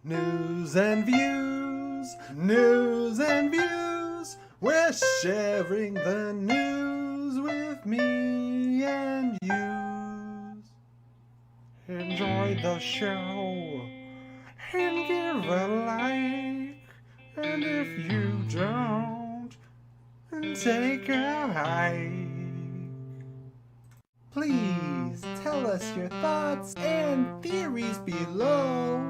News and views, news and views. We're sharing the news with me and you. Enjoy the show and give a like. And if you don't, take a hike. Please tell us your thoughts and theories below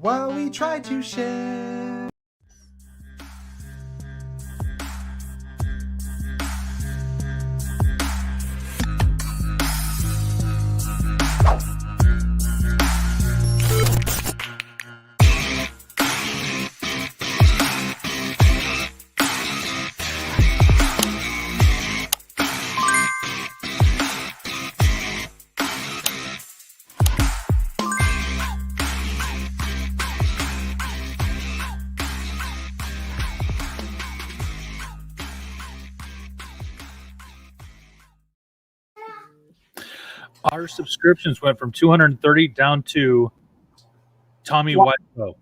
while we try to share. Our subscriptions went from 230 down to Tommy Wiseau.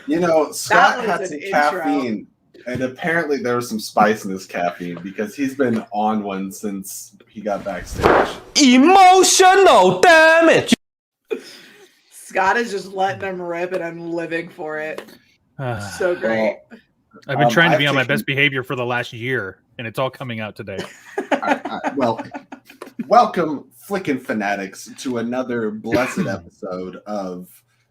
You know, Scott had some caffeine, and apparently there was some spice in his caffeine because he's been on one since he got backstage. Emotional damage. Scott is just letting them rip, and I'm living for it. So great. Well, I've been trying to be on my best behavior for the last year, and it's all coming out today. Well, welcome, Flickin' Fanatics, to another blessed episode of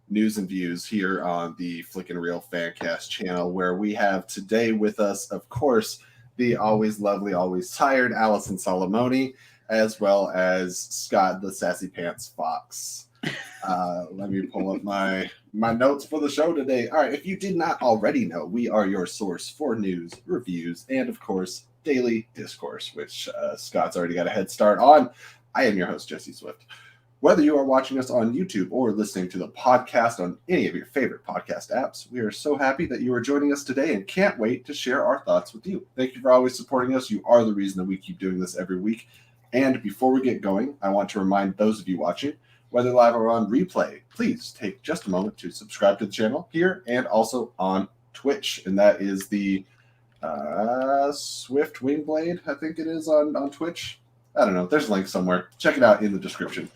News and Views here on the Flickin' Real Fancast channel, where we have today with us, of course, the always lovely, always tired Allison Solomoni, as well as Scott the Sassy Pants Fox. Let me pull up my notes for the show today. All right, if you did not already know, we are your source for news, reviews, and of course, daily discourse, which Scott's already got a head start on. I am your host, Jesse Swift. Whether you are watching us on YouTube or listening to the podcast on any of your favorite podcast apps, we are so happy that you are joining us today and can't wait to share our thoughts with you. Thank you for always supporting us. You are the reason that we keep doing this every week. And before we get going, I want to remind those of you watching, whether live or on replay, please take just a moment to subscribe to the channel here and also on Twitch. And that is the Swift Wingblade, I think it is on Twitch. I don't know. There's a link somewhere. Check it out in the description.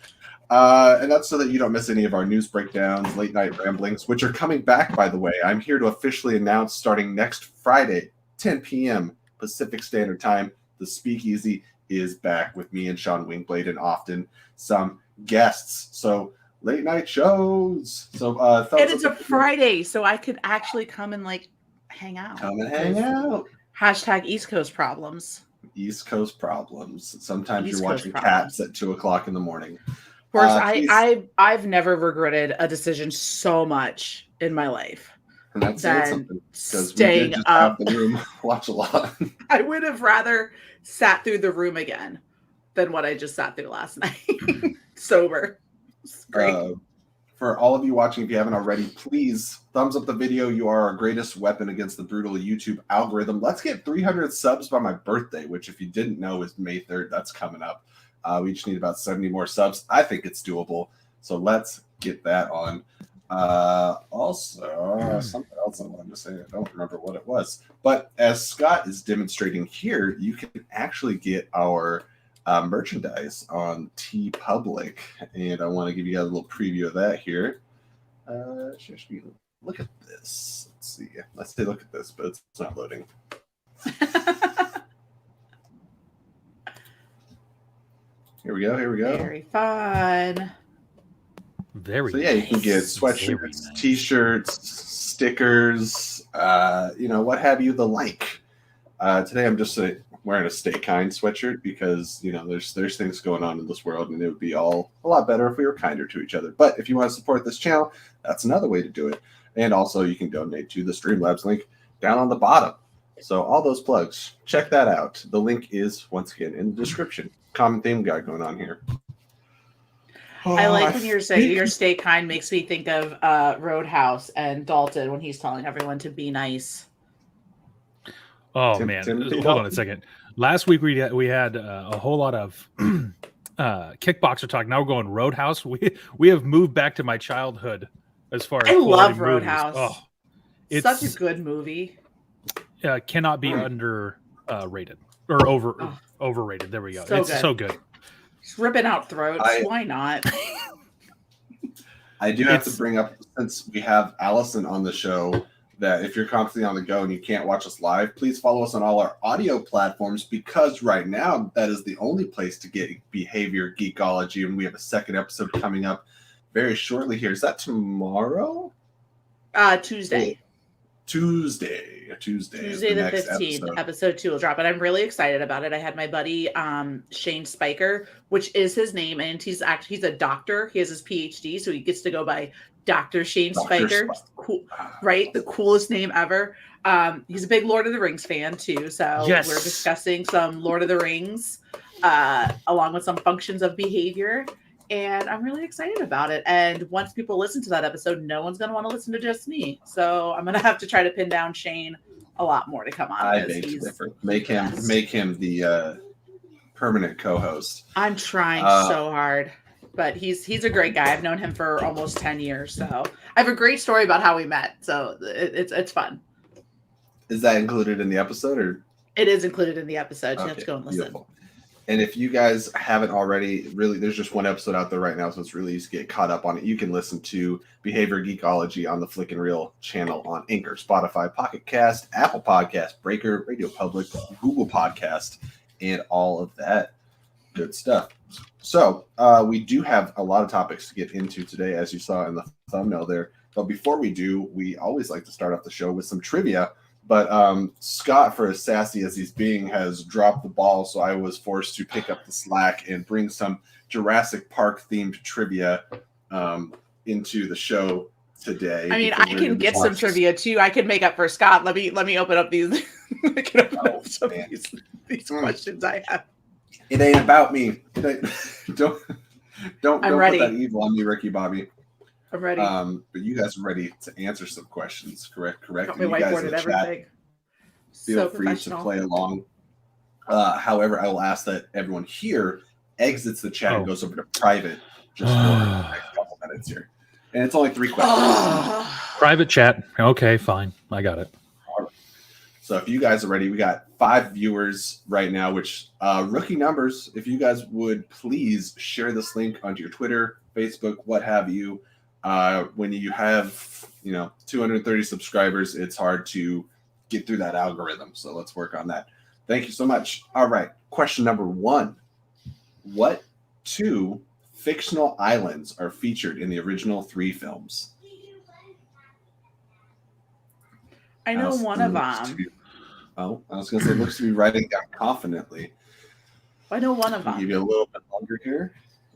And that's so that you don't miss any of our news breakdowns, late night ramblings, which are coming back, by the way. I'm here to officially announce starting next Friday, 10 p.m. Pacific Standard Time, the Speakeasy is back with me and Sean Wingblade and often some guests. So late night shows. So and it's a Friday, so I could actually come and hang out. Come and hang out. Hashtag East Coast problems. East Coast problems. Sometimes East you're Coast watching problems. Cats at 2:00 in the morning. Of course, I've never regretted a decision so much in my life. And that's something because staying we did just up. have the room watch a lot. I would have rather sat through the room again than what I just sat through last night. Sober. It's great. For all of you watching, if you haven't already, please thumbs up the video. You are our greatest weapon against the brutal YouTube algorithm. Let's get 300 subs by my birthday, which if you didn't know is May 3rd. That's coming up. We just need about 70 more subs. I think it's doable. So let's get that on. Also, something else I wanted to say. I don't remember what it was. But as Scott is demonstrating here, you can actually get our merchandise on TeePublic. And I want to give you guys a little preview of that here. Look at this. Let's see. Let's say look at this, but it's not loading. Here we go. Very fun. So yeah, you can get sweatshirts, nice. T-shirts, stickers, what have you the like. Today I'm just wearing a Stay Kind sweatshirt because, there's things going on in this world and it would be all a lot better if we were kinder to each other. But if you want to support this channel, that's another way to do it. And also you can donate to the Streamlabs link down on the bottom. So all those plugs, check that out. The link is, once again, in the description. Common theme we got going on here. I like when you're saying your Stay Kind makes me think of Roadhouse and Dalton when he's telling everyone to be nice. Oh, man. Hold on a second. Last week we had a whole lot of Kickboxer talk. Now we're going Roadhouse. We have moved back to my childhood as far as I love movies. Roadhouse. Oh, it's such a good movie. Cannot be rated or overrated. There we go. So it's good. so good. Just ripping out throats. Why not? I do have to bring up, since we have Allison on the show, that if you're constantly on the go and you can't watch us live, please follow us on all our audio platforms, because right now that is the only place to get Behavior Geekology, and we have a second episode coming up very shortly here. Is that tomorrow? Tuesday. Tuesday the 15th, episode 2 will drop, and I'm really excited about it. I had my buddy Shane Spiker, which is his name, and he's a doctor. He has his PhD, so he gets to go by Dr. Shane Spiker. Cool, right? The coolest name ever. He's a big Lord of the Rings fan too, so we're discussing some Lord of the Rings along with some functions of behavior. And I'm really excited about it. And once people listen to that episode, no one's going to want to listen to just me. So I'm going to have to try to pin down Shane a lot more to come on. I beg to differ. Make him the permanent co-host. I'm trying so hard, but he's a great guy. I've known him for almost 10 years. So I have a great story about how we met. So it's fun. Is that included in the episode, or? It is included in the episode. You Okay, have to go and listen. beautiful. And if you guys haven't already, really, there's just one episode out there right now, so it's really easy to get caught up on it. You can listen to Behavior Geekology on the Flick and Reel channel on Anchor, Spotify, Pocket Cast, Apple Podcast, Breaker, Radio Public, Google Podcast, and all of that good stuff. So we do have a lot of topics to get into today, as you saw in the thumbnail there. But before we do, we always like to start off the show with some trivia. But Scott, for as sassy as he's being, has dropped the ball, so I was forced to pick up the slack and bring some Jurassic Park themed trivia into the show today. I mean, I can get some trivia too. I can make up for Scott. Let me open up these. These questions I have. It ain't about me. Don't ready. put that evil on me, Ricky Bobby. I'm ready. But you guys are ready to answer some questions, correct? Got my you guys whiteboard in and the chat, everything. feel free to play along. However, I will ask that everyone here exits the chat and goes over to private just for the next couple minutes here. And it's only 3 questions. Private chat. Okay, fine. I got it. All right. So if you guys are ready, we got 5 viewers right now, which rookie numbers. If you guys would please share this link onto your Twitter, Facebook, what have you. When you have 230 subscribers, it's hard to get through that algorithm. So let's work on that. Thank you so much. All right. Question number 1. What 2 fictional islands are featured in the original 3 films? I know one of them. I was going to say, looks to be writing down confidently. I know one of them. I'll give you a little bit longer here.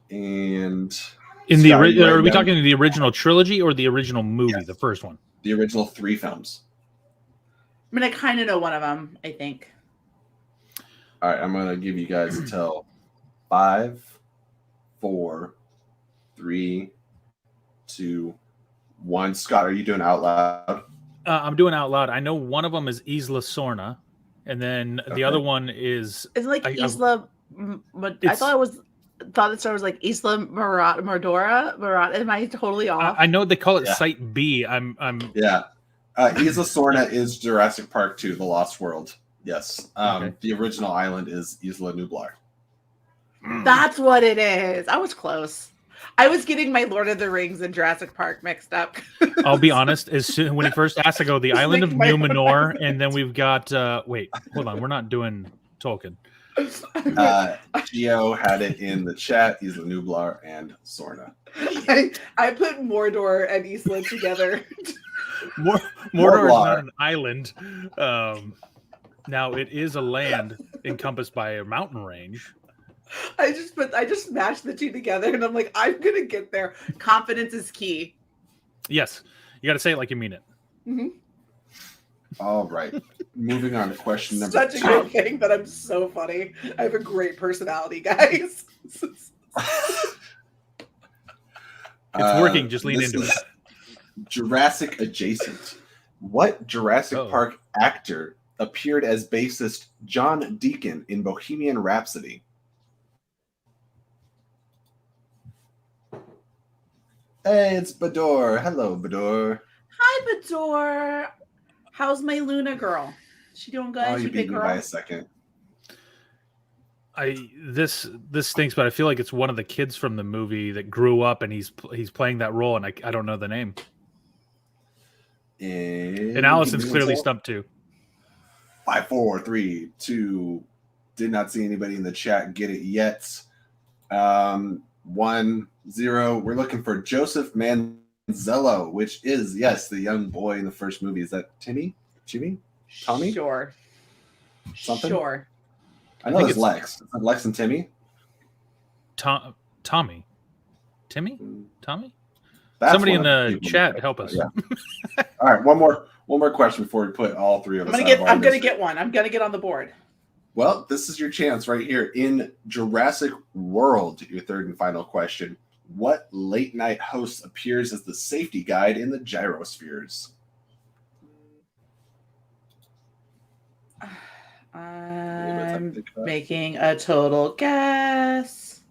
And in the are we talking the original trilogy or the original movie, yes, the first one? The original 3 films. I mean, I kind of know one of them, I think. All right, I'm going to give you guys until 5, 4, 3, 2, 1. Scott, are you doing out loud? I'm doing out loud. I know one of them is Isla Sorna, and then the other one is... It's like Isla... I thought it started like Isla Mordora. Am I totally off? I know they call it Site B. I'm yeah. Isla Sorna is Jurassic Park 2, The Lost World. Yes. Okay. The original island is Isla Nublar. That's what it is. I was close. I was getting my Lord of the Rings and Jurassic Park mixed up. I'll be honest. When he first asked, I go the island of Numenor, and then we've got. Wait, hold on. We're not doing Tolkien. Gio had it in the chat. Isla Nublar and Sorna. I put Mordor and Isla together. Mordor is not an island. Now it is a land encompassed by a mountain range. I just mashed the 2 together, and I'm like, I'm gonna get there. Confidence is key. Yes, you got to say it like you mean it. Mm-hmm. All right, moving on to question number 2. Such a good thing that I'm so funny. I have a great personality, guys. It's working. Just lean into it. Jurassic adjacent. What Jurassic Park actor appeared as bassist John Deacon in Bohemian Rhapsody? Hey, it's Bador. Hello, Bador. Hi, Bador. How's my Luna girl? She doing good? Oh, you She beat big me girl? by a second. This stinks, but I feel like it's one of the kids from the movie that grew up and he's playing that role, and I don't know the name. And Allison's clearly stumped too. 5, 4, 3, 2. Did not see anybody in the chat get it yet. 1, 0. We're looking for Joseph Manzello, which is, yes, the young boy in the first movie. Is that Timmy? Jimmy? Tommy? Sure. Something? Sure. I know it's Lex. Is it Lex and Timmy? Tommy? Timmy? Tommy? That's somebody in one of the chat help us. Yeah. All right, one more question before we put all three of us. I'm gonna get one. I'm gonna get on the board. Well, this is your chance right here in Jurassic World. Your third and final question: what late night host appears as the safety guide in the gyrospheres? I'm making a total guess.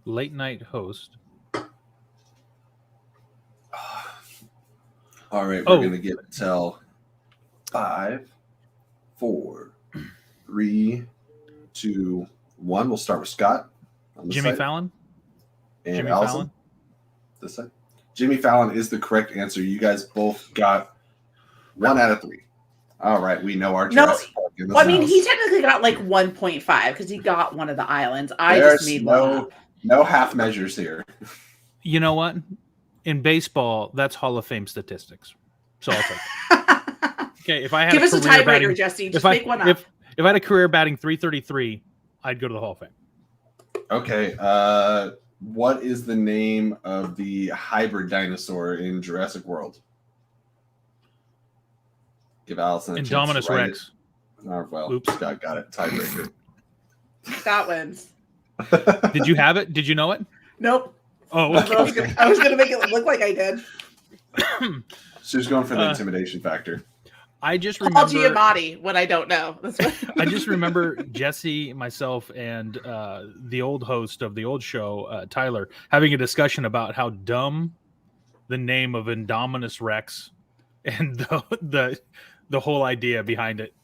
Late night host. All right, we're gonna give it till 5, 4, 3, 2, 1. We'll start with Scott. Jimmy Fallon. And Jimmy Allison. Fallon. This side. Jimmy Fallon is the correct answer. You guys both got 1 out of 3. All right, we know our Jurassic Park in this I mean, house. he technically got like 1.5 because he got one of the islands. I There's just made one up. No half measures here. You know what? In baseball, that's Hall of Fame statistics. So I'll take it. Okay, if I had Give us a career tiebreaker, batting, Jesse. Just make one up. If I had a career batting 333, I'd go to the Hall of Fame. Okay. What is the name of the hybrid dinosaur in Jurassic World? Give Allison a chance. Indominus Rex. Oh, well, Oops. Scott got it. Tiebreaker. Scott wins. Did you have it? Did you know it? Nope. Oh, okay. I was gonna make it look like I did. She was going for the intimidation factor. I just Call remember Giamatti when I don't know. That's what... I just remember Jesse, myself, and the old host of the old show, Tyler, having a discussion about how dumb the name of Indominus Rex and the whole idea behind it.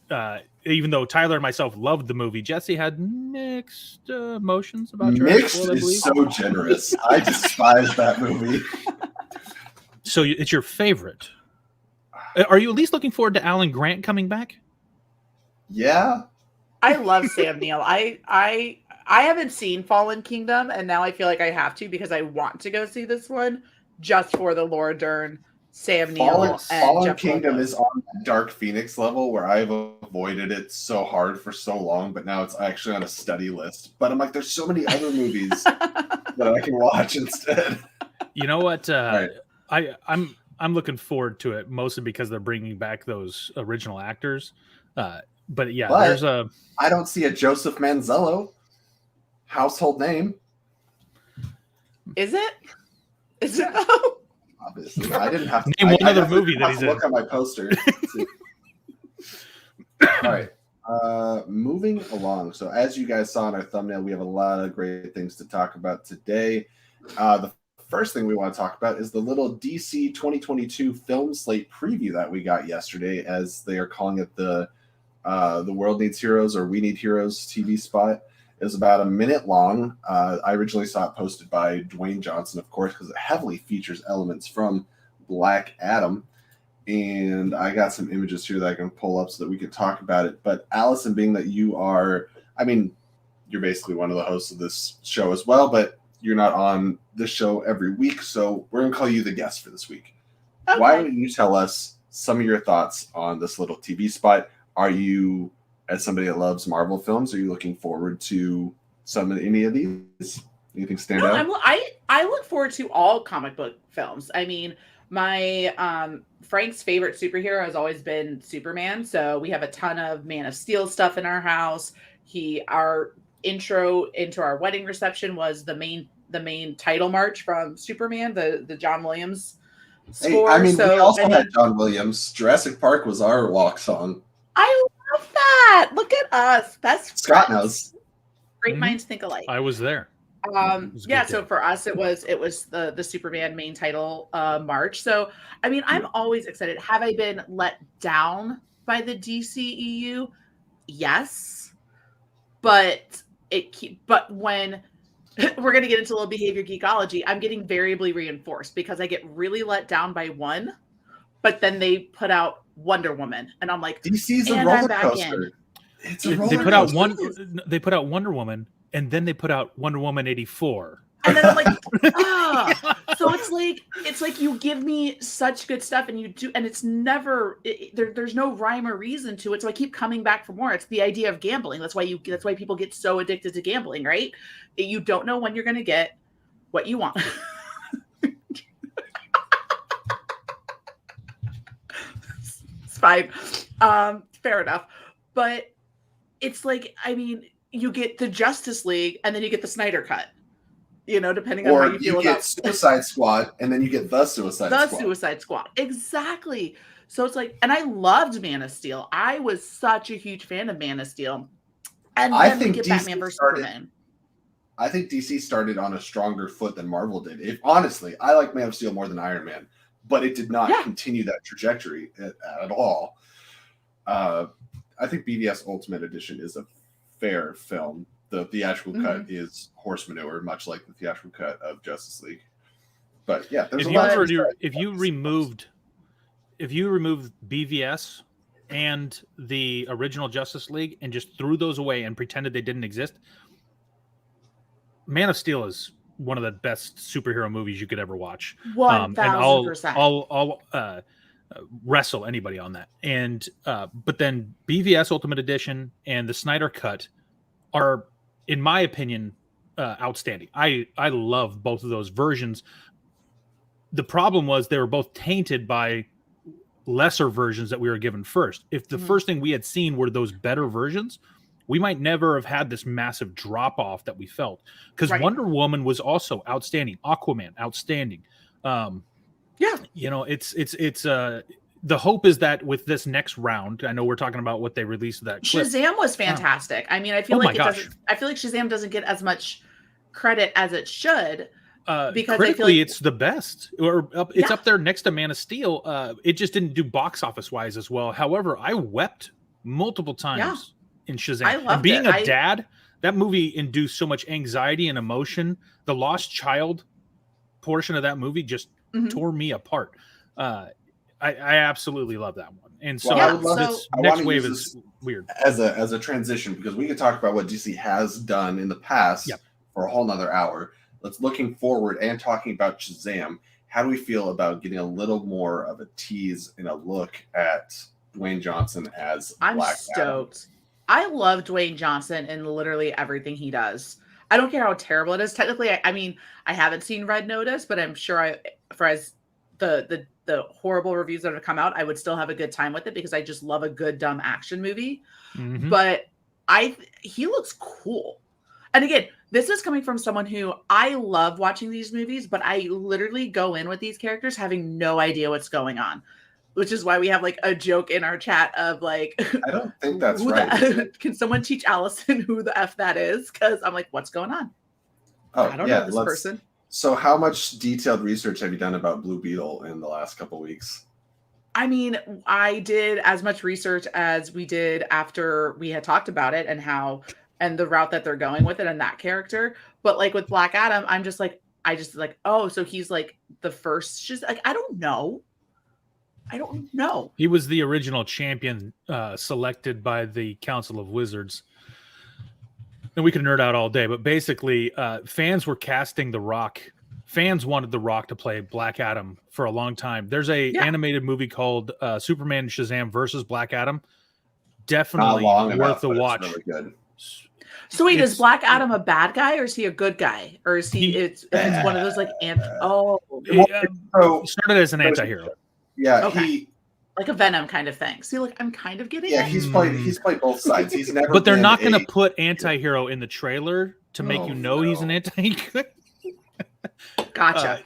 Even though Tyler and myself loved the movie, Jesse had mixed emotions about Jurassic Mixed World, I believe. is so generous. I despise that movie. So it's your favorite. Are you at least looking forward to Alan Grant coming back? Yeah. I love Sam Neill. I haven't seen Fallen Kingdom, and now I feel like I have to because I want to go see this one just for the Laura Dern, Sam Neill, and Fallen Jeff Kingdom Goldblum. is on that Dark Phoenix level where I've avoided it so hard for so long, but now it's actually on a study list. But I'm like, there's so many other movies that I can watch instead. You know what? Right. I'm looking forward to it mostly because they're bringing back those original actors. But yeah, there's a. I don't see a Joseph Manzello household name. Is it? Is it though? Obviously, I didn't have to name one other movie that he's in. Look at my poster. All right, moving along. So, as you guys saw in our thumbnail, we have a lot of great things to talk about today. The first thing we want to talk about is the little DC 2022 film slate preview that we got yesterday, as they are calling it the World Needs Heroes or We Need Heroes TV spot. It was about a minute long. I originally saw it posted by Dwayne Johnson, of course, because it heavily features elements from Black Adam. And I got some images here that I can pull up so that we can talk about it. But Allison, being that you are, I mean, you're basically one of the hosts of this show as well, but you're not on the show every week, so we're going to call you the guest for this week. Okay. Why don't you tell us some of your thoughts on this little TV spot? Are you, as somebody that loves Marvel films, are you looking forward to any of these? Anything stand out? I look forward to all comic book films. I mean, my Frank's favorite superhero has always been Superman, so we have a ton of Man of Steel stuff in our house. Our intro into our wedding reception was the main title march from Superman, the John Williams score. Hey, I mean, we also had John Williams. Jurassic Park was our walk song. I love that. Look at us. Best Scott friends. knows. Great minds think alike. I was there. Yeah, so for us it was the Superman main title March. So I mean, I'm always excited. Have I been let down by the DCEU? Yes. But when we're going to get into a little behavior geekology, I'm getting variably reinforced because I get really let down by one, but then they put out Wonder Woman and I'm like, DC's a and roller I'm back coaster. in. It's a roller They put out coaster. They put out Wonder Woman, and then they put out Wonder Woman 84. And then I'm like, so it's like you give me such good stuff and you do, and it's never there's no rhyme or reason to it. So I keep coming back for more. It's the idea of gambling. That's why people get so addicted to gambling, right? You don't know when you're going to get what you want. It's fine. Fair enough. But it's like, I mean, you get the Justice League and then you get the Snyder Cut. Depending on how you feel about Suicide Squad, and then you get the Suicide Squad. Suicide Squad. Exactly. So it's like, and I loved Man of Steel. I was such a huge fan of Man of Steel. And then we get Batman vs. Superman. I think DC started on a stronger foot than Marvel did. Honestly, I like Man of Steel more than Iron Man, but it did not continue that trajectory at all. I think BVS Ultimate Edition is a fair film. The theatrical cut is horse manure, much like the theatrical cut of Justice League. But yeah, there's if you removed BVS and the original Justice League and just threw those away and pretended they didn't exist, Man of Steel is one of the best superhero movies you could ever watch. 1,000%. And I'll wrestle anybody on that. And but then BVS Ultimate Edition and the Snyder Cut are, in my opinion, outstanding. I love both of those versions. The problem was they were both tainted by lesser versions that we were given first. If the first thing we had seen were those better versions, we might never have had this massive drop off that we felt. Because Wonder Woman was also outstanding. Aquaman, outstanding. It's the hope is that with this next round, I know we're talking about what they released that clip. Shazam was fantastic. I mean, I feel like Shazam doesn't get as much credit as it should. Because critically, it's the best, or it's up there next to Man of Steel. It just didn't do box office wise as well. However, I wept multiple times in Shazam. I loved and being a dad, that movie induced so much anxiety and emotion. The lost child portion of that movie just tore me apart. I absolutely love that one. And so this next wave is weird. As a transition, because we could talk about what DC has done in the past for a whole nother hour. Let's looking forward and talking about Shazam. How do we feel about getting a little more of a tease and a look at Dwayne Johnson as Black Adam? I'm stoked. I love Dwayne Johnson in literally everything he does. I don't care how terrible it is. Technically, I mean, I haven't seen Red Notice, but I'm sure the horrible reviews that have come out, I would still have a good time with it because I just love a good dumb action movie. But he looks cool. And again, this is coming from someone who I love watching these movies, but I literally go in with these characters having no idea what's going on, which is why we have like a joke in our chat of like, I don't think that's right. Can someone teach Allison who the F that is? Because I'm like, what's going on? I don't know this person. So how much detailed research have you done about Blue Beetle in the last couple of weeks? I mean, I did as much research as we did after we had talked about it and the route that they're going with it and that character. But like with Black Adam, I'm just like, oh, so he's like the first. Just like, I don't know. He was the original champion selected by the Council of Wizards. And we could nerd out all day, but basically fans were casting The Rock. Fans wanted The Rock to play Black Adam for a long time. There's a animated movie called Superman and Shazam versus Black Adam. Definitely worth a watch. Really good. So wait, is Black Adam a bad guy or is he a good guy? Or is it's one of those like started as an anti-hero. Yeah, okay. Like a Venom kind of thing. See, like I'm kind of getting it. He's played both sides. He's never But they're not gonna put anti-hero in the trailer to make he's an anti-hero. Gotcha.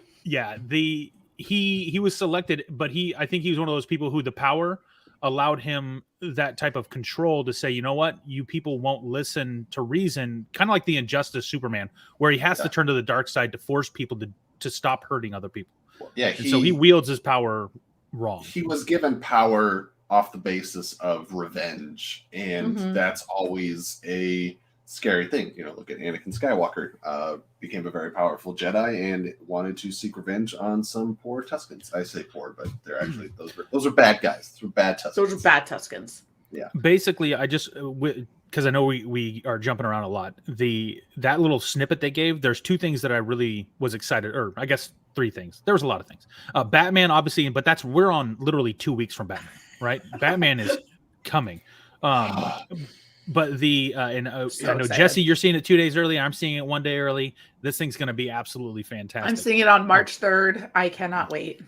He was selected, but I think he was one of those people who the power allowed him that type of control to say, you know what, you people won't listen to reason, kind of like the Injustice Superman, where he has to turn to the dark side to force people to stop hurting other people. Yeah, and so he wields his power wrong. He was given power off the basis of revenge, and that's always a scary thing. You know, look at Anakin Skywalker, became a very powerful Jedi and wanted to seek revenge on some poor Tuskens. I say poor, but they're actually those are bad guys. Those are bad Tuskens. Those are bad Tuskens. Yeah. Basically, I just because I know we are jumping around a lot. That little snippet they gave, there's two things that I really was excited, or I guess three things. There was a lot of things. Batman, obviously, but we're on literally 2 weeks from Batman, right? Batman is coming. But I know Jesse, you're seeing it 2 days early. I'm seeing it 1 day early. This thing's going to be absolutely fantastic. I'm seeing it on March 3rd. I cannot wait.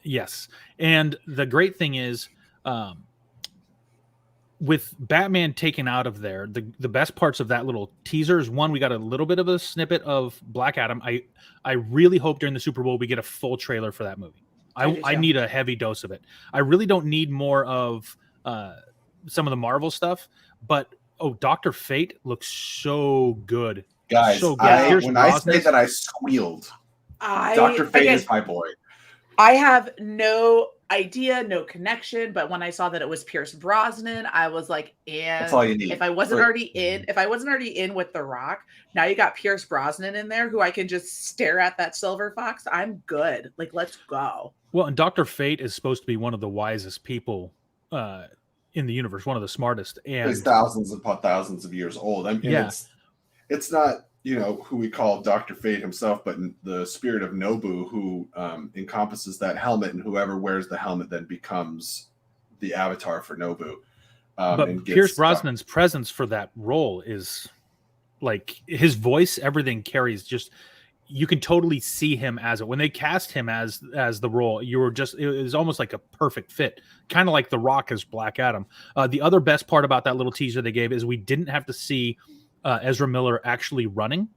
Yes, and the great thing is, with Batman taken out of there, the best parts of that little teaser is, one, we got a little bit of a snippet of Black Adam. I really hope during the Super Bowl we get a full trailer for that movie. I need a heavy dose of it. I really don't need more of some of the Marvel stuff, but Dr. Fate looks so good. Guys, so good. When I say that I squealed, Dr. Fate is my boy. I have no idea, no connection, but when I saw that it was Pierce Brosnan, I was like, and that's all you need. If I wasn't already in with The Rock, now you got Pierce Brosnan in there who I can just stare at that silver fox. I'm good. Like, let's go. Well, and Dr. Fate is supposed to be one of the wisest people in the universe, one of the smartest, and he's thousands upon thousands of years old. I mean, it's not, you know, who we call Dr. Fate himself, but the spirit of Nobu, who encompasses that helmet, and whoever wears the helmet then becomes the avatar for Nobu. But Pierce Brosnan's presence for that role is like his voice, everything carries. Just you can totally see him as it. When they cast him as the role, it was almost like a perfect fit, kind of like The Rock as Black Adam. The other best part about that little teaser they gave is we didn't have to see Ezra Miller actually running,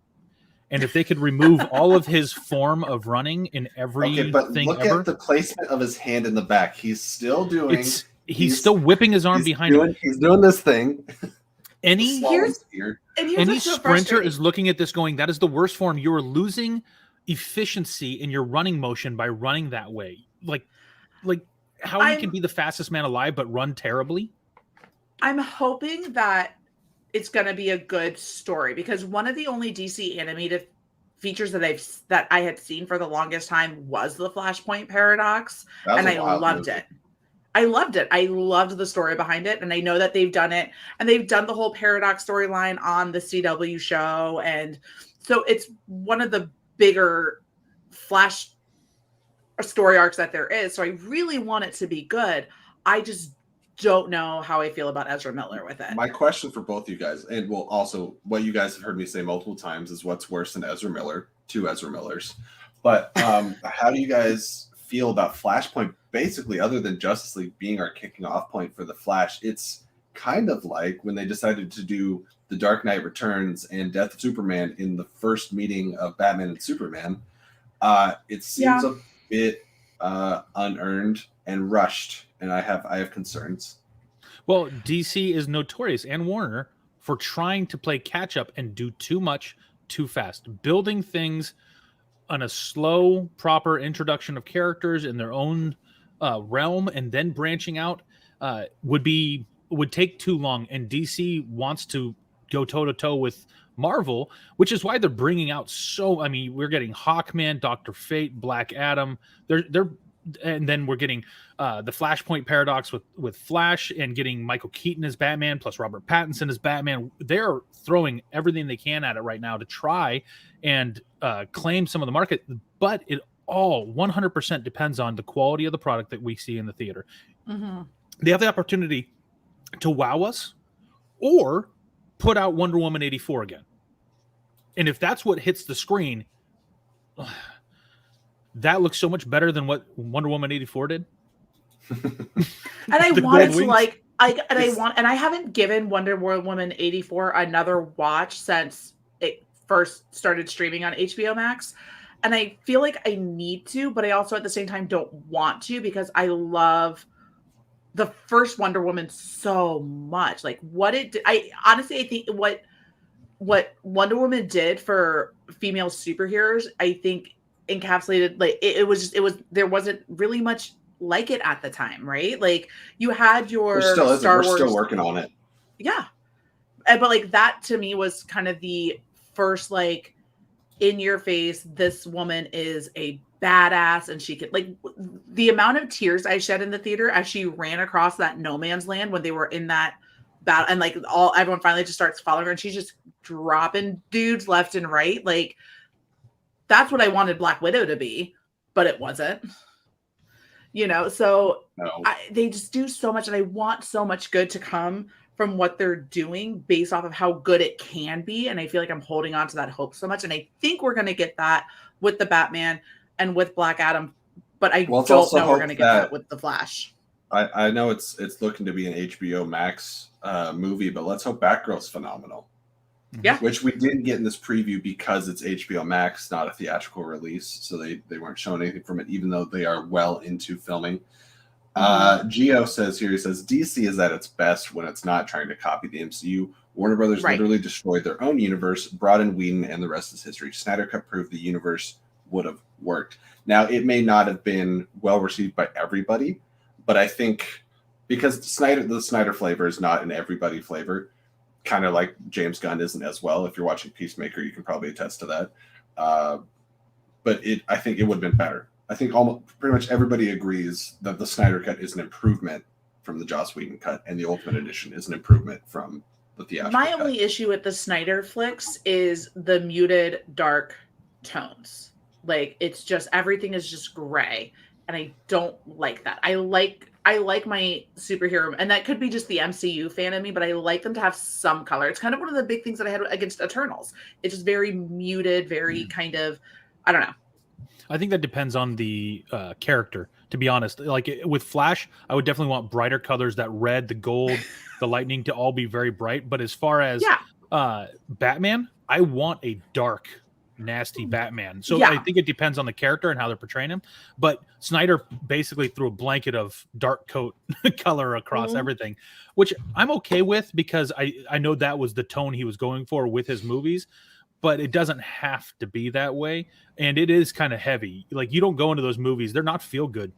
and if they could remove all of his form of running in everything but look at the placement of his hand in the back. He's still doing. He's still whipping his arm behind him. He's doing this thing. Any sprinter is looking at this going, that is the worst form. You are losing efficiency in your running motion by running that way. Like how you can be the fastest man alive but run terribly. I'm hoping that it's going to be a good story, because one of the only DC animated features that I had seen for the longest time was the Flashpoint Paradox, and I loved it. I loved it. I loved the story behind it, and I know that they've done it, and they've done the whole Paradox storyline on the CW show, and so it's one of the bigger Flash story arcs that there is. So I really want it to be good. I just don't know how I feel about Ezra Miller with it. My question for both you guys, and well, also what you guys have heard me say multiple times, is what's worse than Ezra Miller? 2 Ezra Millers. But how do you guys feel about Flashpoint? Basically, other than Justice League being our kicking off point for the Flash, it's kind of like when they decided to do The Dark Knight Returns and Death of Superman in the first meeting of Batman and Superman. It seems a bit unearned and rushed, and I have concerns. Well, DC is notorious, and Warner, for trying to play catch up and do too much too fast, building things on a slow, proper introduction of characters in their own realm, and then branching out would take too long. And DC wants to go toe to toe with Marvel, which is why they're bringing out we're getting Hawkman, Dr. Fate, Black Adam. And then we're getting the Flashpoint Paradox with Flash, and getting Michael Keaton as Batman plus Robert Pattinson as Batman. They're throwing everything they can at it right now to try and claim some of the market, but it all 100% depends on the quality of the product that we see in the theater. Mm-hmm. They have the opportunity to wow us or put out Wonder Woman 84 again. And if that's what hits the screen, that looks so much better than what Wonder Woman 84 did. And I wanted to I haven't given Wonder Woman 84 another watch since it first started streaming on HBO Max. And I feel like I need to, but I also at the same time don't want to, because I love the first Wonder Woman so much. Like what it did. I honestly, I think what Wonder Woman did for female superheroes, I think encapsulated like it was there wasn't really much like it at the time, right? Like you had your There still isn't. Star We're Wars, still working on it. yeah. But like that to me was kind of the first like in your face, this woman is a badass and she could like the amount of tears I shed in the theater as she ran across that no man's land when they were in that battle and like everyone finally just starts following her and she's just dropping dudes left and right. Like that's what I wanted Black Widow to be, but it wasn't. You know, so No. they just do so much and I want so much good to come from what they're doing based off of how good it can be. And I feel like I'm holding on to that hope so much. And I think we're going to get that with the Batman and with Black Adam. But I don't know we're going to get that with the Flash. I know it's looking to be an HBO Max movie, but let's hope Batgirl's phenomenal. Yeah. Which we didn't get in this preview because it's HBO Max, not a theatrical release. So they weren't showing anything from it, even though they are well into filming. Geo says here, he says, DC is at its best when it's not trying to copy the MCU. Warner Brothers literally destroyed their own universe, brought in Whedon, and the rest is history. Snyder Cut proved the universe would have worked. Now, it may not have been well received by everybody, but I think because the Snyder flavor is not an everybody flavor, kind of like James Gunn isn't as well. If you're watching Peacemaker, you can probably attest to that. But I think it would have been better. I think almost pretty much everybody agrees that the Snyder Cut is an improvement from the Joss Whedon cut, and the Ultimate Edition is an improvement from the theatrical cut. Only issue with the Snyder flicks is the muted dark tones. Like it's just everything is just gray, and I don't like that. I like my superhero, and that could be just the MCU fan in me, but I like them to have some color. It's kind of one of the big things that I had against Eternals. It's just very muted, very kind of, I don't know. I think that depends on the character, to be honest. Like with Flash, I would definitely want brighter colors, that red, the gold, the lightning to all be very bright. But as far as Batman, I want a dark, nasty Batman. So I think it depends on the character and how they're portraying him. But Snyder basically threw a blanket of dark coat color across everything, which I'm okay with because I know that was the tone he was going for with his movies. But it doesn't have to be that way. And it is kind of heavy. Like you don't go into those movies. They're not feel good,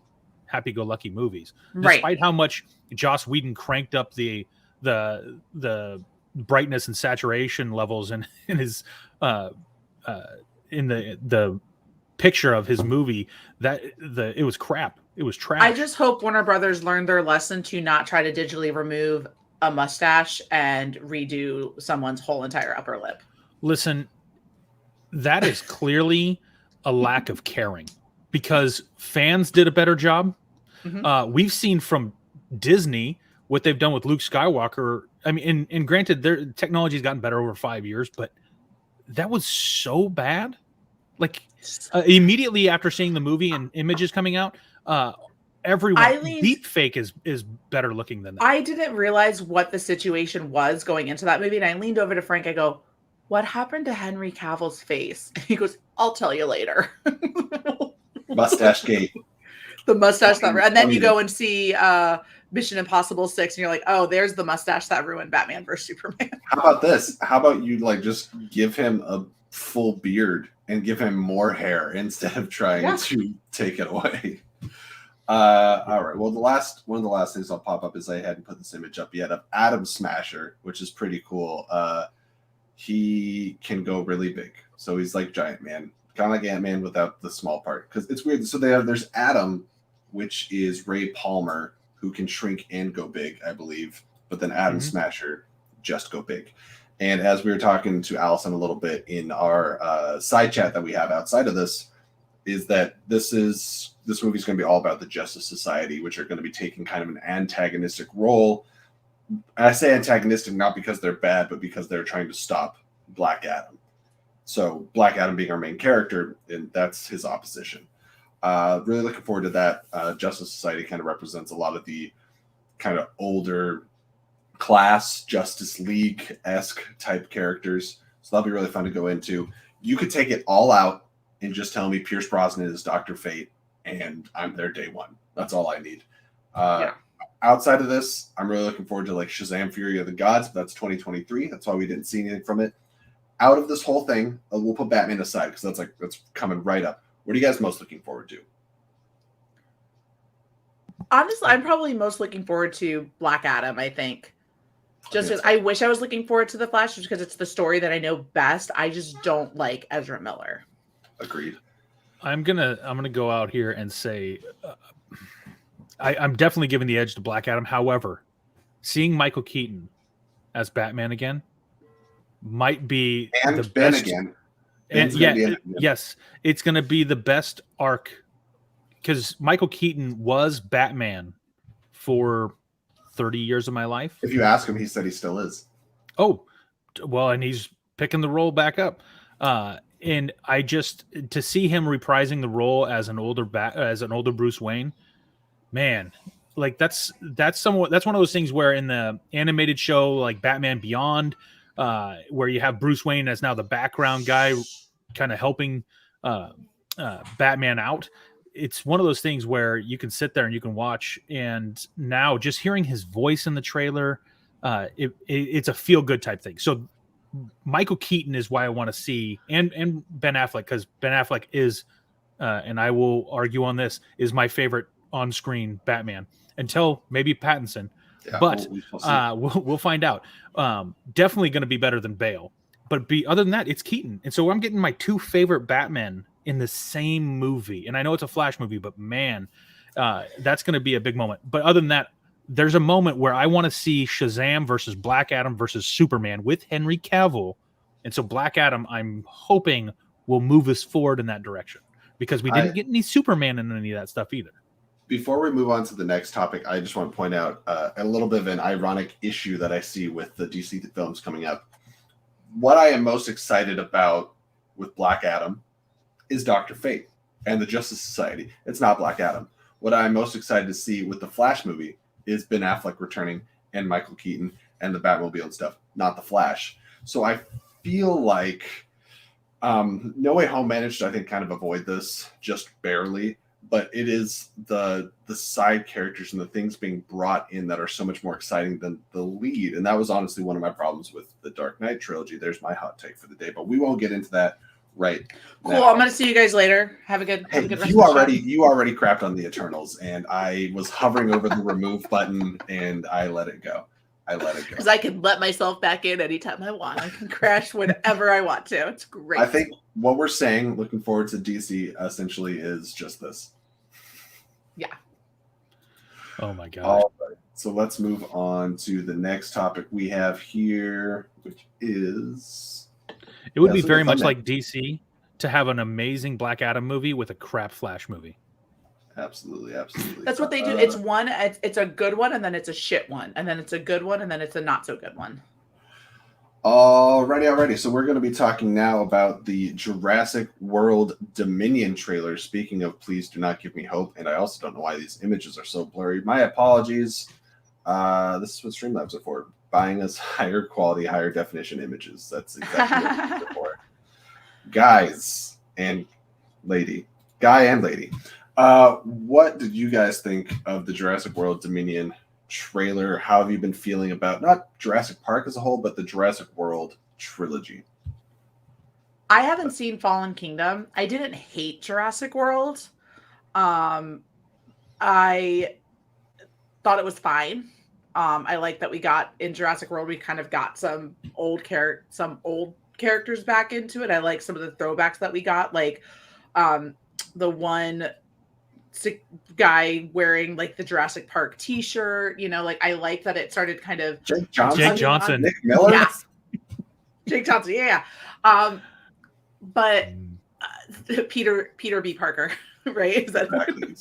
happy-go-lucky movies. Despite how much Joss Whedon cranked up the brightness and saturation levels in his in the picture of his movie, it was crap. It was trash. I just hope Warner Brothers learned their lesson to not try to digitally remove a mustache and redo someone's whole entire upper lip. Listen, that is clearly a lack of caring because fans did a better job. We've seen from Disney what they've done with Luke Skywalker. I mean, and granted, their technology's gotten better over 5 years, but that was so bad. Like immediately after seeing the movie and images coming out, everyone deep fake is better looking than that. I didn't realize what the situation was going into that movie, and I leaned over to Frank. I go, "What happened to Henry Cavill's face?" And he goes, "I'll tell you later." Mustache gate. The mustache that, and then you go and see Mission Impossible 6, and you're like, "Oh, there's the mustache that ruined Batman vs Superman." How about this? How about you just give him a full beard and give him more hair instead of trying to take it away? All right. Well, one of the last things I'll pop up is I hadn't put this image up yet of Atom Smasher, which is pretty cool. He can go really big, so he's like Giant Man, kind of like Ant-Man without the small part. Because it's weird. So there's Atom, which is Ray Palmer, who can shrink and go big, I believe. But then Atom Smasher just go big. And as we were talking to Allison a little bit in our side chat that we have outside of this, is that this movie is going to be all about the Justice Society, which are going to be taking kind of an antagonistic role. I say antagonistic not because they're bad, but because they're trying to stop Black Adam. So Black Adam being our main character, and that's his opposition. Really looking forward to that. Justice Society kind of represents a lot of the kind of older class Justice League-esque type characters. So that'll be really fun to go into. You could take it all out and just tell me Pierce Brosnan is Dr. Fate, and I'm there day one. That's all I need. outside of this, I'm really looking forward to like Shazam Fury of the Gods, but that's 2023. That's why we didn't see anything from it. Out of this whole thing, we'll put Batman aside because that's coming right up. What are you guys most looking forward to? Honestly, I'm probably most looking forward to Black Adam, I think. Just because I wish I was looking forward to The Flash just because it's the story that I know best. I just don't like Ezra Miller. Agreed. I'm gonna go out here and say I'm definitely giving the edge to Black Adam. However, seeing Michael Keaton as Batman again might be and the Ben best. Again. And yes, it's going to be the best arc because Michael Keaton was Batman for 30 years of my life. If you ask him, he said he still is. Oh, well, and he's picking the role back up. And I just to see him reprising the role as an older Bruce Wayne, man, like that's one of those things where in the animated show like Batman Beyond, where you have Bruce Wayne as now the background guy, kind of helping Batman out. It's one of those things where you can sit there and you can watch, and now just hearing his voice in the trailer, it's a feel good type thing. So Michael Keaton is why I want to see, and Ben Affleck, because Ben Affleck is, and I will argue on this, is my favorite on-screen Batman until maybe Pattinson. Yeah, but we'll find out. Definitely going to be better than Bale. But other than that, it's Keaton. And so I'm getting my two favorite Batmen in the same movie. And I know it's a Flash movie, but man, that's going to be a big moment. But other than that, there's a moment where I want to see Shazam versus Black Adam versus Superman with Henry Cavill. And so Black Adam, I'm hoping, will move us forward in that direction because we didn't get any Superman in any of that stuff either. Before we move on to the next topic, I just want to point out a little bit of an ironic issue that I see with the DC films coming up. What I am most excited about with Black Adam is Dr. Fate and the Justice Society. It's not Black Adam. What I'm most excited to see with the Flash movie is Ben Affleck returning and Michael Keaton and the Batmobile and stuff, not the Flash. So I feel like No Way Home managed to, I think, kind of avoid this just barely. But it is the side characters and the things being brought in that are so much more exciting than the lead. And that was honestly one of my problems with the Dark Knight trilogy. There's my hot take for the day, but we won't get into that right cool now. I'm gonna see you guys later. Have a good rest you already crapped on the Eternals, and I was hovering over the remove button and I let it go. Because I can let myself back in anytime I want. I can crash whenever I want to. It's great. I think what we're saying, looking forward to DC, essentially is just this. Yeah. Oh my God. All right. So let's move on to the next topic we have here, which is... It would be very much like DC to have an amazing Black Adam movie with a crap Flash movie. Absolutely. That's what they do. It's a good one, and then it's a shit one, and then it's a good one, and then it's a not so good one. Alrighty. So we're going to be talking now about the Jurassic World Dominion trailer. Speaking of Please Do Not Give Me Hope, and I also don't know why these images are so blurry. My apologies. This is what Streamlabs are for. Buying us higher quality, higher definition images. That's exactly what they're for. Guy and lady. What did you guys think of the Jurassic World Dominion trailer? How have you been feeling about not Jurassic Park as a whole, but the Jurassic World trilogy? I haven't seen Fallen Kingdom. I didn't hate Jurassic World. I thought it was fine. I like that we got in Jurassic World. We kind of got some old characters back into it. I like some of the throwbacks that we got, like the one guy wearing like the Jurassic Park T-shirt. You know, like I like that it started kind of Jake Johnson, Nick Miller, yeah. Jake Johnson, yeah. But Peter B. Parker, right? Is that exactly.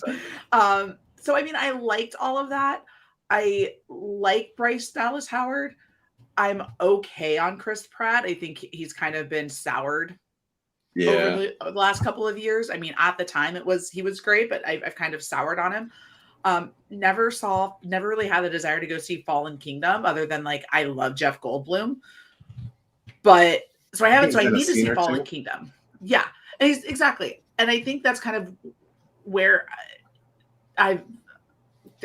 So I mean, I liked all of that. I like Bryce Dallas Howard. I'm okay on Chris Pratt. I think he's kind of been soured over the last couple of years. I mean, at the time he was great, but I've kind of soured on him. Never really had the desire to go see Fallen Kingdom, other than like I love Jeff Goldblum. But so I need to see Fallen Kingdom. Yeah, exactly. And I think that's kind of where I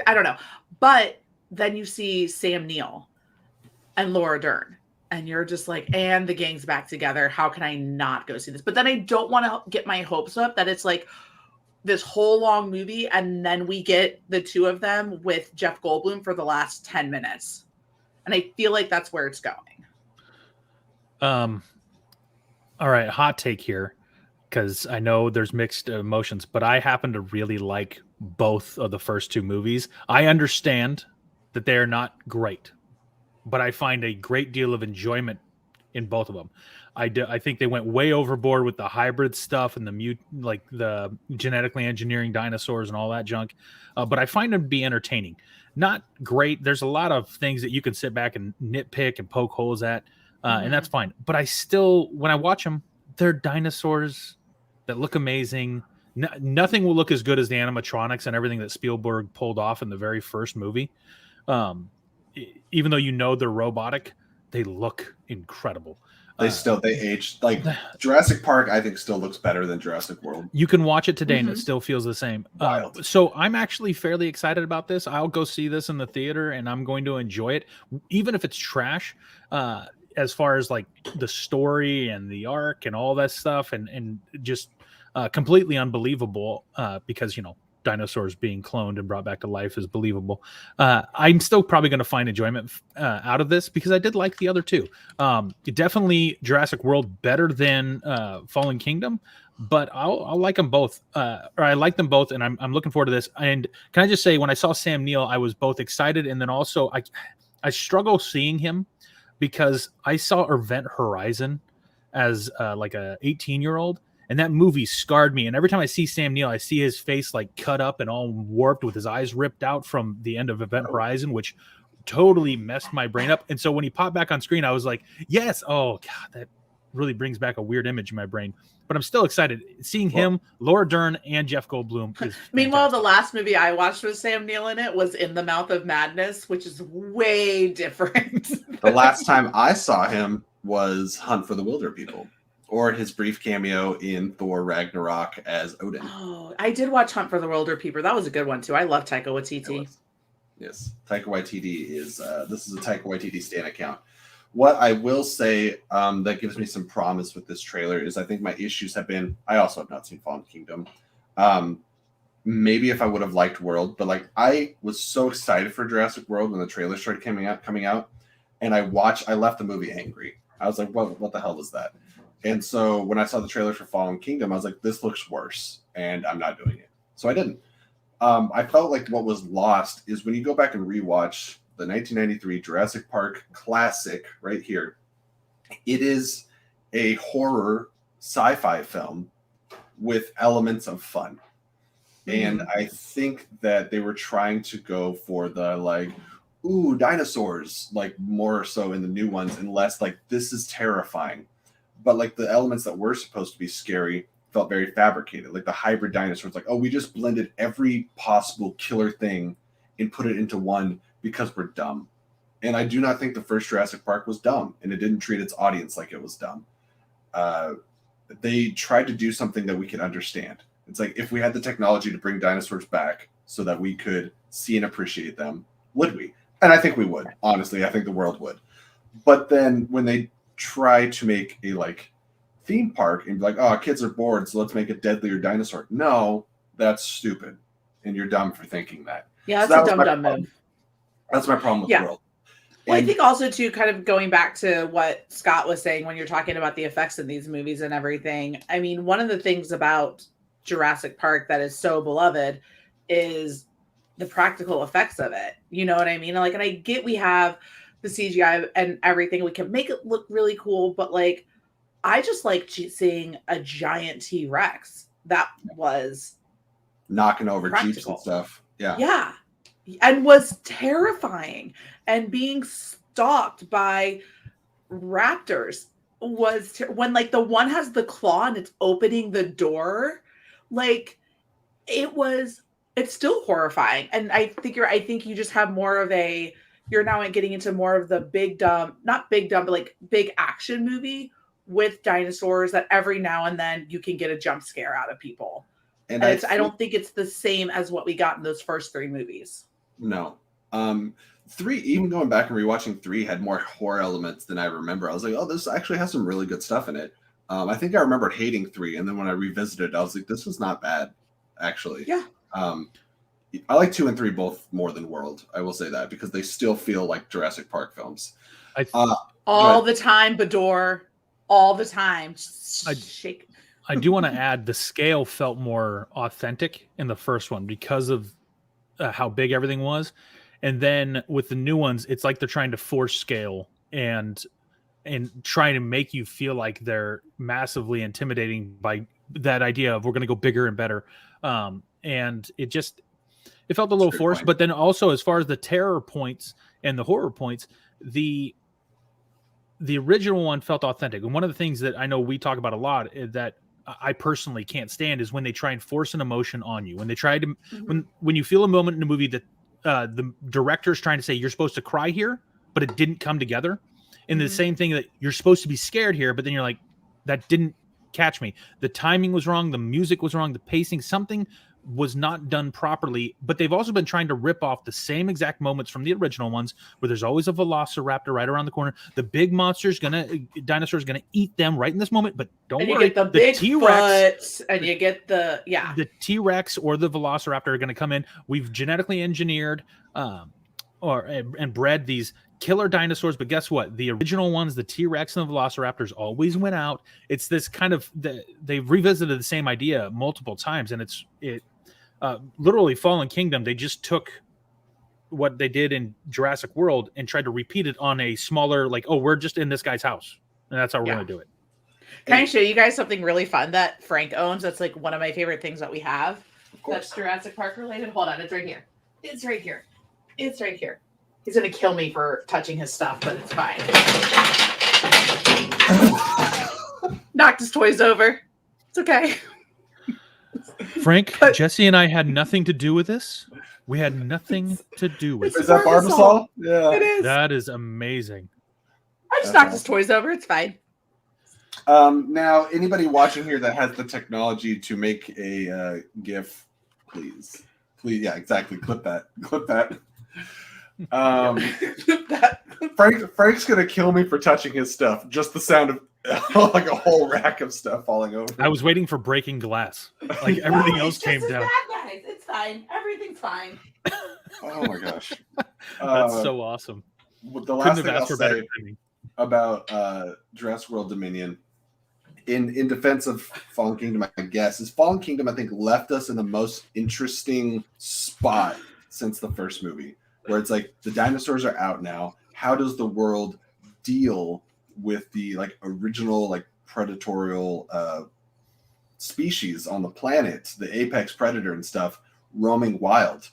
don't know. But then you see Sam Neill and Laura Dern. And you're just like, and the gang's back together. How can I not go see this? But then I don't want to get my hopes up that it's like this whole long movie and then we get the two of them with Jeff Goldblum for the last 10 minutes. And I feel like that's where it's going. All right, hot take here, because I know there's mixed emotions, but I happen to really like both of the first two movies. I understand that they are not great, but I find a great deal of enjoyment in both of them. I think they went way overboard with the hybrid stuff and the genetically engineering dinosaurs and all that junk. But I find them to be entertaining. Not great. There's a lot of things that you can sit back and nitpick and poke holes at, and that's fine. But I still, when I watch them, they're dinosaurs that look amazing. Nothing will look as good as the animatronics and everything that Spielberg pulled off in the very first movie. Even though you know they're robotic, they look incredible. They aged like Jurassic Park. I think still looks better than Jurassic World. You can watch it today and it still feels the same. So I'm actually fairly excited about this. I'll go see this in the theater and I'm going to enjoy it, even if it's trash. As far as like the story and the arc and all that stuff, and just completely unbelievable because dinosaurs being cloned and brought back to life is believable. I'm still probably going to find enjoyment out of this because I did like the other two. Definitely Jurassic World better than Fallen Kingdom, but I'll like them both. Or I like them both, and I'm looking forward to this. And can I just say, when I saw Sam Neill, I was both excited and then also I struggle seeing him because I saw Event Horizon as like a 18-year-old. And that movie scarred me. And every time I see Sam Neill, I see his face like cut up and all warped with his eyes ripped out from the end of Event Horizon, which totally messed my brain up. And so when he popped back on screen, I was like, yes. Oh, God, that really brings back a weird image in my brain. But I'm still excited. Seeing him, Laura Dern, and Jeff Goldblum is Meanwhile, the last movie I watched with Sam Neill in it was In the Mouth of Madness, which is way different. The last time I saw him was Hunt for the Wilder People. Or his brief cameo in Thor Ragnarok as Odin. Oh, I did watch Hunt for the Wilder People. That was a good one too. I love Taika Waititi. Yes, Taika Waititi is. This is a Taika Waititi stan account. What I will say that gives me some promise with this trailer is I think my issues have been. I also have not seen Fallen Kingdom. Maybe if I would have liked World, but like I was so excited for Jurassic World when the trailer started coming out, and I left the movie angry. I was like, what the hell was that? And so when I saw the trailer for Fallen Kingdom, I was like, this looks worse, and I'm not doing it. So I didn't. I felt like what was lost is when you go back and rewatch the 1993 Jurassic Park classic right here, it is a horror sci-fi film with elements of fun. And I think that they were trying to go for the like, ooh, dinosaurs, like more so in the new ones and less like, this is terrifying. But like the elements that were supposed to be scary felt very fabricated. Like the hybrid dinosaurs, like, oh, we just blended every possible killer thing and put it into one because we're dumb. And I do not think the first Jurassic Park was dumb, and it didn't treat its audience like it was dumb. They tried to do something that we could understand. It's like if we had the technology to bring dinosaurs back so that we could see and appreciate them, would we? And I think we would. Honestly, I think the world would. But then when they try to make a like theme park and be like, oh, kids are bored, so let's make a deadlier dinosaur. No, that's stupid, and you're dumb for thinking that. Yeah, that's a dumb move. That's my problem with the world. Well, I think also too, kind of going back to what Scott was saying when you're talking about the effects in these movies and everything. I mean, one of the things about Jurassic Park that is so beloved is the practical effects of it. You know what I mean? Like, and I get we have the CGI and everything, we can make it look really cool, but like I just like seeing a giant T-Rex that was knocking over Jeeps and stuff. Yeah, and was terrifying, and being stalked by raptors was when like the one has the claw and it's opening the door, like it's still horrifying. And I think you just have more of a, you're now getting into more of the not big dumb, but like big action movie with dinosaurs that every now and then you can get a jump scare out of people. And I don't think it's the same as what we got in those first three movies. No. 3, even going back and rewatching 3, had more horror elements than I remember. I was like, oh, this actually has some really good stuff in it. I think I remembered hating 3, and then when I revisited, I was like, this is not bad, actually. Yeah. I like 2 and 3 both more than World. I will say that because they still feel like Jurassic Park films. All the time, Bador. All the time. Shake. I do want to add the scale felt more authentic in the first one because of how big everything was. And then with the new ones, it's like they're trying to force scale and trying to make you feel like they're massively intimidating by that idea of we're going to go bigger and better. And it felt a little forced. But then also, as far as the terror points and the horror points, the original one felt authentic. And one of the things that I know we talk about a lot that I personally can't stand is when they try and force an emotion on you. When they try to, when you feel a moment in a movie that the director's trying to say you're supposed to cry here, but it didn't come together. And the same thing that you're supposed to be scared here, but then you're like, that didn't catch me. The timing was wrong. The music was wrong. The pacing, something was not done properly. But they've also been trying to rip off the same exact moments from the original ones where there's always a velociraptor right around the corner. The big dinosaur's gonna eat them right in this moment. But don't worry, you get the big T-Rex, and you get the T-Rex or the velociraptor are gonna come in. We've genetically engineered and bred these killer dinosaurs, but guess what? The original ones, the T-Rex and the velociraptors, always went out. It's this kind of they've revisited the same idea multiple times, and it literally Fallen Kingdom. They just took what they did in Jurassic World and tried to repeat it on a smaller, like, oh, we're just in this guy's house, and that's how we're going to do it. Can I show you guys something really fun that Frank owns? That's like one of my favorite things that we have. That's Jurassic Park related. Hold on, it's right here. It's right here. It's right here. He's going to kill me for touching his stuff, but it's fine. Knocked his toys over. It's okay. Frank, Jesse and I had nothing to do with this. We had nothing to do with it. Is that Barbasol? Yeah. It is. That is amazing. I just knocked his toys over. It's fine. Now, anybody watching here that has the technology to make a GIF, please. Yeah, exactly. Clip that. Frank's gonna kill me for touching his stuff. Just the sound of like a whole rack of stuff falling over. I was waiting for breaking glass. Like everything else came down. Bad, guys. It's fine. Everything's fine. Oh my gosh, that's so awesome. The last thing I'll say about Jurassic World Dominion, in defense of Fallen Kingdom, I guess, is Fallen Kingdom I think left us in the most interesting spot since the first movie. Where it's like the dinosaurs are out now. How does the world deal with the like original like predatorial species on the planet, the apex predator and stuff, roaming wild?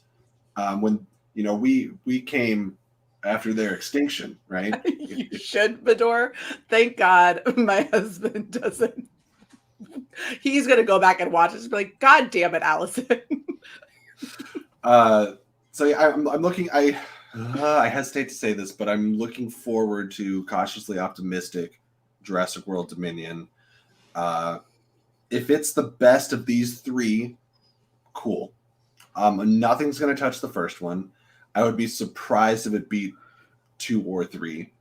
When we came after their extinction, right? You should, Bador. Thank God my husband doesn't. He's gonna go back and watch this and be like, God damn it, Allison. So I'm looking. I hesitate to say this, but I'm looking forward to cautiously optimistic Jurassic World Dominion. If it's the best of these 3, cool. Nothing's going to touch the first one. I would be surprised if it beat 2 or 3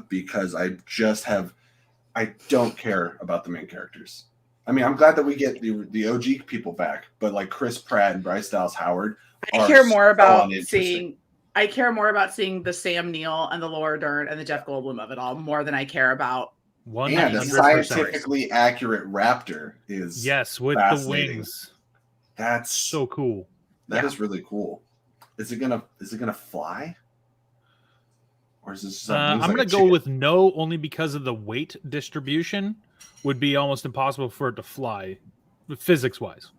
because I don't care about the main characters. I mean, I'm glad that we get the OG people back, but like Chris Pratt and Bryce Dallas Howard. I care more about seeing the Sam Neill and the Laura Dern and the Jeff Goldblum of it all more than I care about. And a scientifically accurate raptor is with the wings. That's so cool. That is really cool. Is it gonna fly? Or is this I'm like gonna go with no, only because of the weight distribution would be almost impossible for it to fly, physics wise.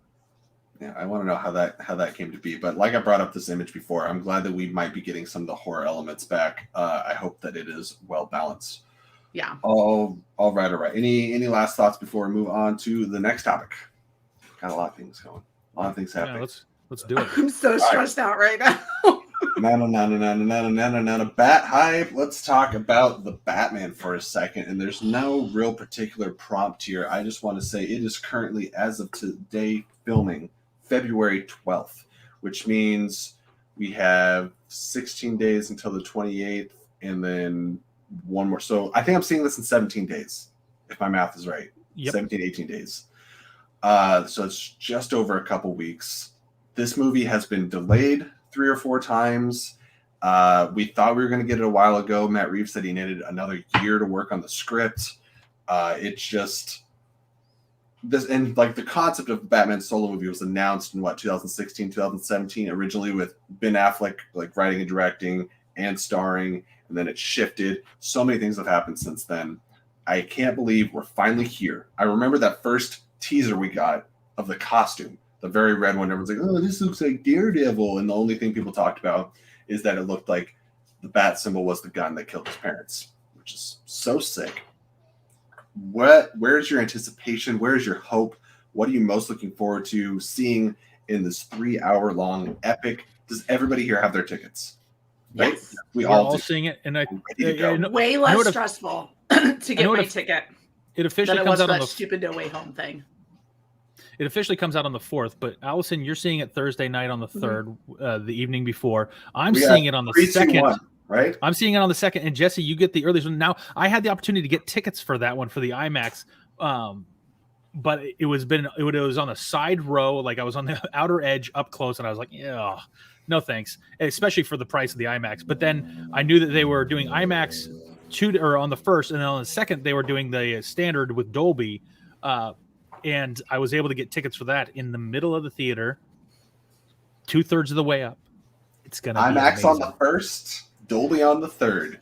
Yeah, I want to know how that came to be. But like I brought up this image before, I'm glad that we might be getting some of the horror elements back. I hope that it is well balanced. Yeah. All right. Any last thoughts before we move on to the next topic? Got a lot of things going. A lot of things happening. Yeah, let's do it. I'm so stressed out right now. No. Bat hype. Let's talk about the Batman for a second. And there's no real particular prompt here. I just want to say it is currently, as of today, filming February 12th, which means we have 16 days until the 28th, and then one more. So I think I'm seeing this in 17 days, if my math is right. Yep. 17, 18 days. So it's just over a couple weeks. This movie has been delayed 3 or 4 times. We thought we were going to get it a while ago. Matt Reeves said he needed another year to work on the script. It's just this, and like the concept of Batman solo movie was announced in 2016, 2017, originally with Ben Affleck like writing and directing and starring, and then it shifted. So many things have happened since then. I can't believe we're finally here. I remember that first teaser we got of the costume, the very red one. Everyone's like, "Oh, this looks like Daredevil," and the only thing people talked about is that it looked like the bat symbol was the gun that killed his parents, which is so sick. Where's your anticipation? Where's your hope? What are you most looking forward to seeing in this 3-hour-long epic? Does everybody here have their tickets? Right? Yes. We're all seeing it, and way less stressful to get my ticket. It officially comes out on the stupid No Way Home thing. It officially comes out on the 4th, but Allison, you're seeing it Thursday night on the 3rd, the evening before. I'm seeing it on the 2nd. Right? I'm seeing it on the 2nd, and Jesse, you get the earliest one. Now, I had the opportunity to get tickets for that one for the IMAX, but it was on a side row, like I was on the outer edge, up close, and I was like, yeah, no thanks, especially for the price of the IMAX. But then I knew that they were doing IMAX on the 1st, and then on the 2nd they were doing the standard with Dolby, and I was able to get tickets for that in the middle of the theater, 2/3 of the way up. It's gonna be IMAX amazing. on the 1st. Dolby on the 3rd.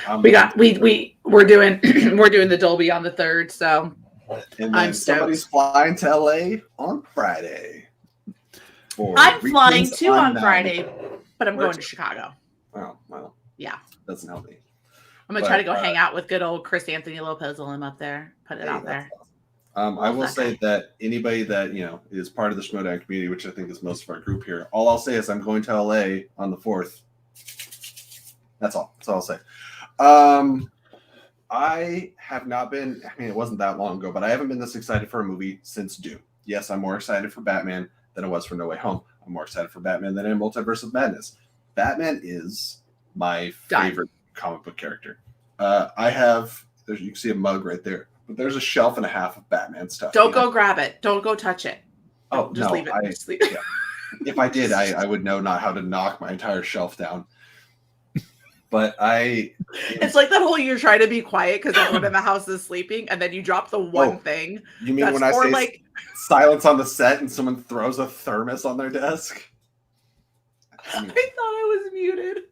Yeah. We're doing the Dolby on the 3rd, so and then I'm somebody's flying to LA on Friday. I'm flying too on Friday, but I'm going to Chicago. Oh, well. Yeah. Doesn't help me. I'm gonna try to go hang out with good old Chris Anthony Lopez while I'm up there. Put it out there. I will say that anybody that is part of the Schmodown community, which I think is most of our group here, all I'll say is I'm going to LA on the 4th. That's all. That's all I'll say. I have not been. I mean, it wasn't that long ago, but I haven't been this excited for a movie since Dune. Yes, I'm more excited for Batman than I was for No Way Home. I'm more excited for Batman than in Multiverse of Madness. Batman is my favorite comic book character. I have. You can see a mug right there. But there's a shelf and a half of Batman stuff. Don't go grab it. Don't go touch it. Oh, just no, leave it. Yeah. If I did, I would know not how to knock my entire shelf down. But it's like that whole you're trying to be quiet because everyone in the house is sleeping, and then you drop the one thing. You mean when I say silence on the set and someone throws a thermos on their desk? I thought I was muted.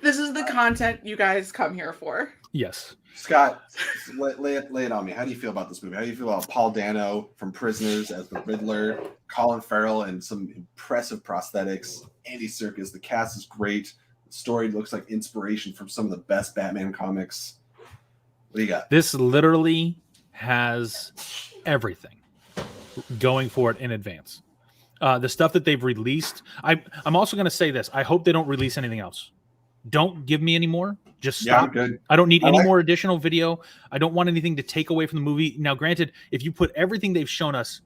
This is the content you guys come here for. Yes. Scott, lay it on me. How do you feel about this movie? How do you feel about Paul Dano from Prisoners as the Riddler, Colin Farrell and some impressive prosthetics, Andy Serkis? The cast is great. The story looks like inspiration from some of the best Batman comics. What do you got? This literally has everything going for it in advance. The stuff that they've released. I'm also going to say this. I hope they don't release anything else. Don't give me any more. Just stop. Yeah, good. I don't need any more additional video. I don't want anything to take away from the movie. Now, granted, if you put everything they've shown us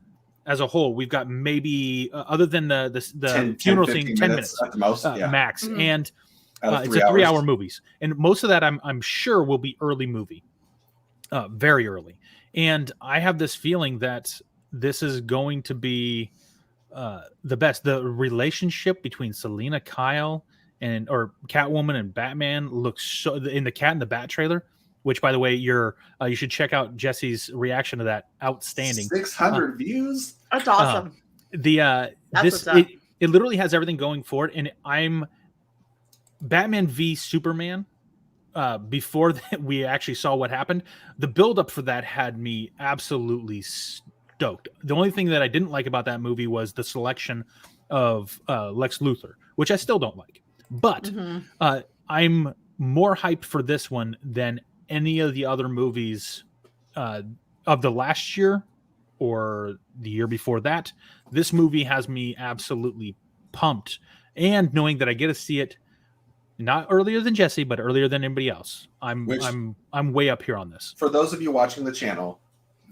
as a whole, we've got maybe other than the funeral scene, 10 minutes at the most, max, mm-hmm. and it's a 3-hour movies, and most of that I'm sure will be early movie, very early. And I have this feeling that this is going to be the best. The relationship between Selena Kyle or Catwoman and Batman looks so in the Cat and the Bat trailer, which by the way, you should check out Jesse's reaction to that. Outstanding. 600 views. That's awesome. It literally has everything going for it. And I'm Batman v Superman. Before we actually saw what happened, the buildup for that had me absolutely stoked. The only thing that I didn't like about that movie was the selection of Lex Luthor, which I still don't like. But I'm more hyped for this one than any of the other movies of the last year or the year before that. This movie has me absolutely pumped, and knowing that I get to see it not earlier than Jesse, but earlier than anybody else. I'm way up here on this. For those of you watching the channel,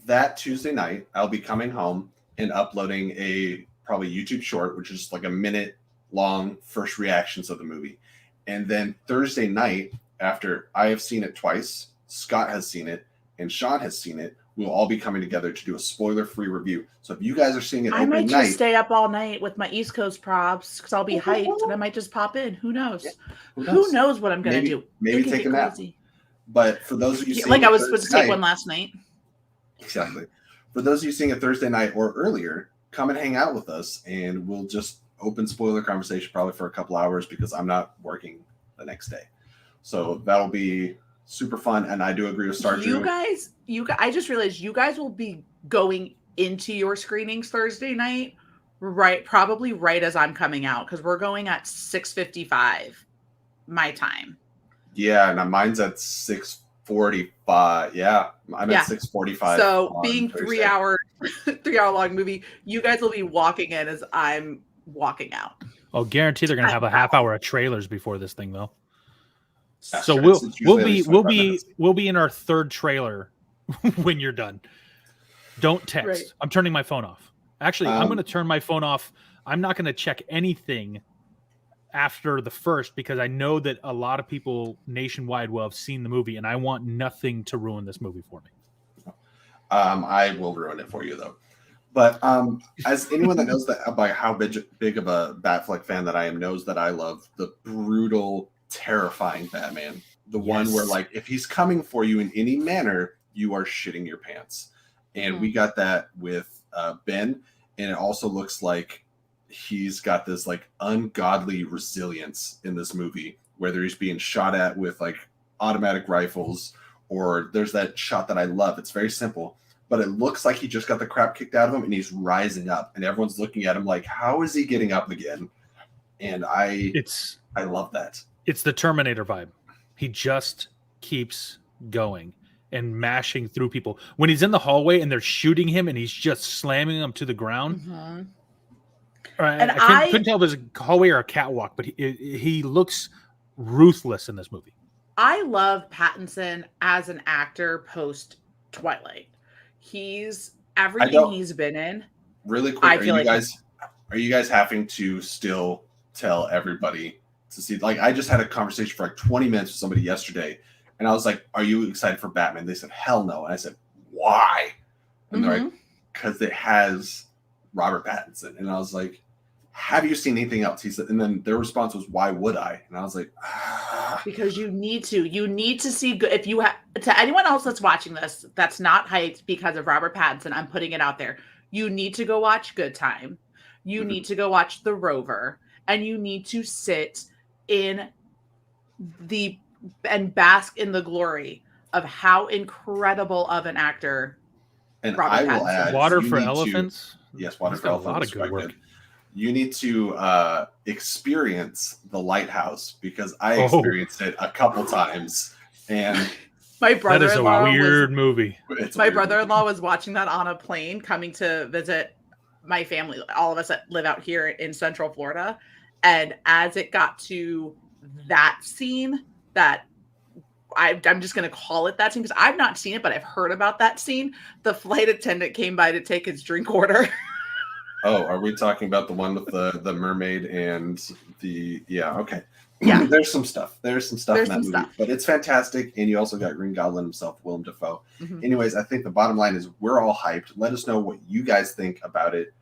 that Tuesday night I'll be coming home and uploading a probably YouTube short, which is like a minute long first reactions of the movie. And then Thursday night, after I have seen it twice, Scott has seen it, and Sean has seen it, we'll all be coming together to do a spoiler-free review. So if you guys are seeing it I opening might night, just stay up all night with my East Coast props because I'll be hyped and I might just pop in. Who knows? Yeah, who knows what I'm going to do? Maybe take a nap. But for those of you seeing like I was Thursday supposed to take night, one last night. Exactly. For those of you seeing it Thursday night or earlier, come and hang out with us, and we'll just open spoiler conversation probably for a couple hours because I'm not working the next day. So that'll be super fun, and I do agree with Star Drew. I just realized you guys will be going into your screenings Thursday night, probably right as I'm coming out, because we're going at 6:55 my time. Yeah, and mine's at 6:45. Yeah, I'm at 6:45. So being 3 hour long movie, you guys will be walking in as I'm walking out. Oh, guarantee they're gonna have a half hour of trailers before this thing though. That's so true. we'll be in our third trailer when you're done. Don't text. Right. I'm turning my phone off. Actually, I'm going to turn my phone off. I'm not going to check anything after the first because I know that a lot of people nationwide will have seen the movie, and I want nothing to ruin this movie for me. I will ruin it for you though. But as anyone that knows that about how big of a Batfleck fan that I am knows that I love the brutal, terrifying Batman. The one where, like, if he's coming for you in any manner, you are shitting your pants. And we got that with Ben, and it also looks like he's got this like ungodly resilience in this movie, whether he's being shot at with like automatic rifles, or there's that shot that I love. It's very simple, but it looks like he just got the crap kicked out of him and he's rising up, and everyone's looking at him like, how is he getting up again? And I love that. It's the Terminator vibe. He just keeps going and mashing through people. When he's in the hallway and they're shooting him and he's just slamming them to the ground. Mm-hmm. I couldn't tell if it was a hallway or a catwalk, but he looks ruthless in this movie. I love Pattinson as an actor post Twilight. He's everything he's been in. Really quick, are you guys having to still tell everybody to see? Like, I just had a conversation for like 20 minutes with somebody yesterday, and I was like, "Are you excited for Batman?" They said, "Hell no." And I said, "Why?" And they're like, "Because it has Robert Pattinson." And I was like, "Have you seen anything else?" He said, and then their response was, "Why would I?" And I was like, because you need to see good. If you have, to anyone else that's watching this that's not hyped because of Robert Pattinson, I'm putting it out there. You need to go watch Good Time. You need to go watch The Rover, and you need to sit in and bask in the glory of how incredible of an actor. And Robert I will Pattinson. add, Water for Elephants. Yes, Water He's for got Elephants. a lot of good work. Good. You need to experience The Lighthouse, because I experienced it a couple times, and My That brother-in-law is a weird movie. My brother-in-law was watching that on a plane coming to visit my family, all of us that live out here in Central Florida. And as it got to that scene, that I'm just going to call it that scene because I've not seen it, but I've heard about that scene. The flight attendant came by to take his drink order. Oh, are we talking about the one with the mermaid and the? Yeah, okay. Yeah, There's some stuff. There's some stuff in that movie, but it's fantastic. And you also got Green Goblin himself, Willem Dafoe. Anyways, I think the bottom line is we're all hyped. Let us know what you guys think about it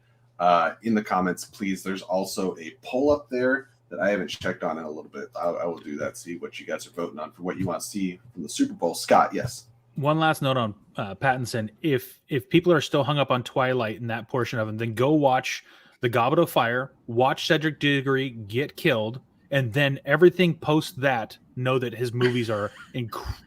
in the comments, please. There's also a poll up there that I haven't checked on in a little bit. I will do that. See what you guys are voting on for what you want to see from the Super Bowl. Scott, yes. One last note on Pattinson. If people are still hung up on Twilight and that portion of it, then go watch The Goblet of Fire, watch Cedric Diggory get killed, and then everything post that, know that his movies are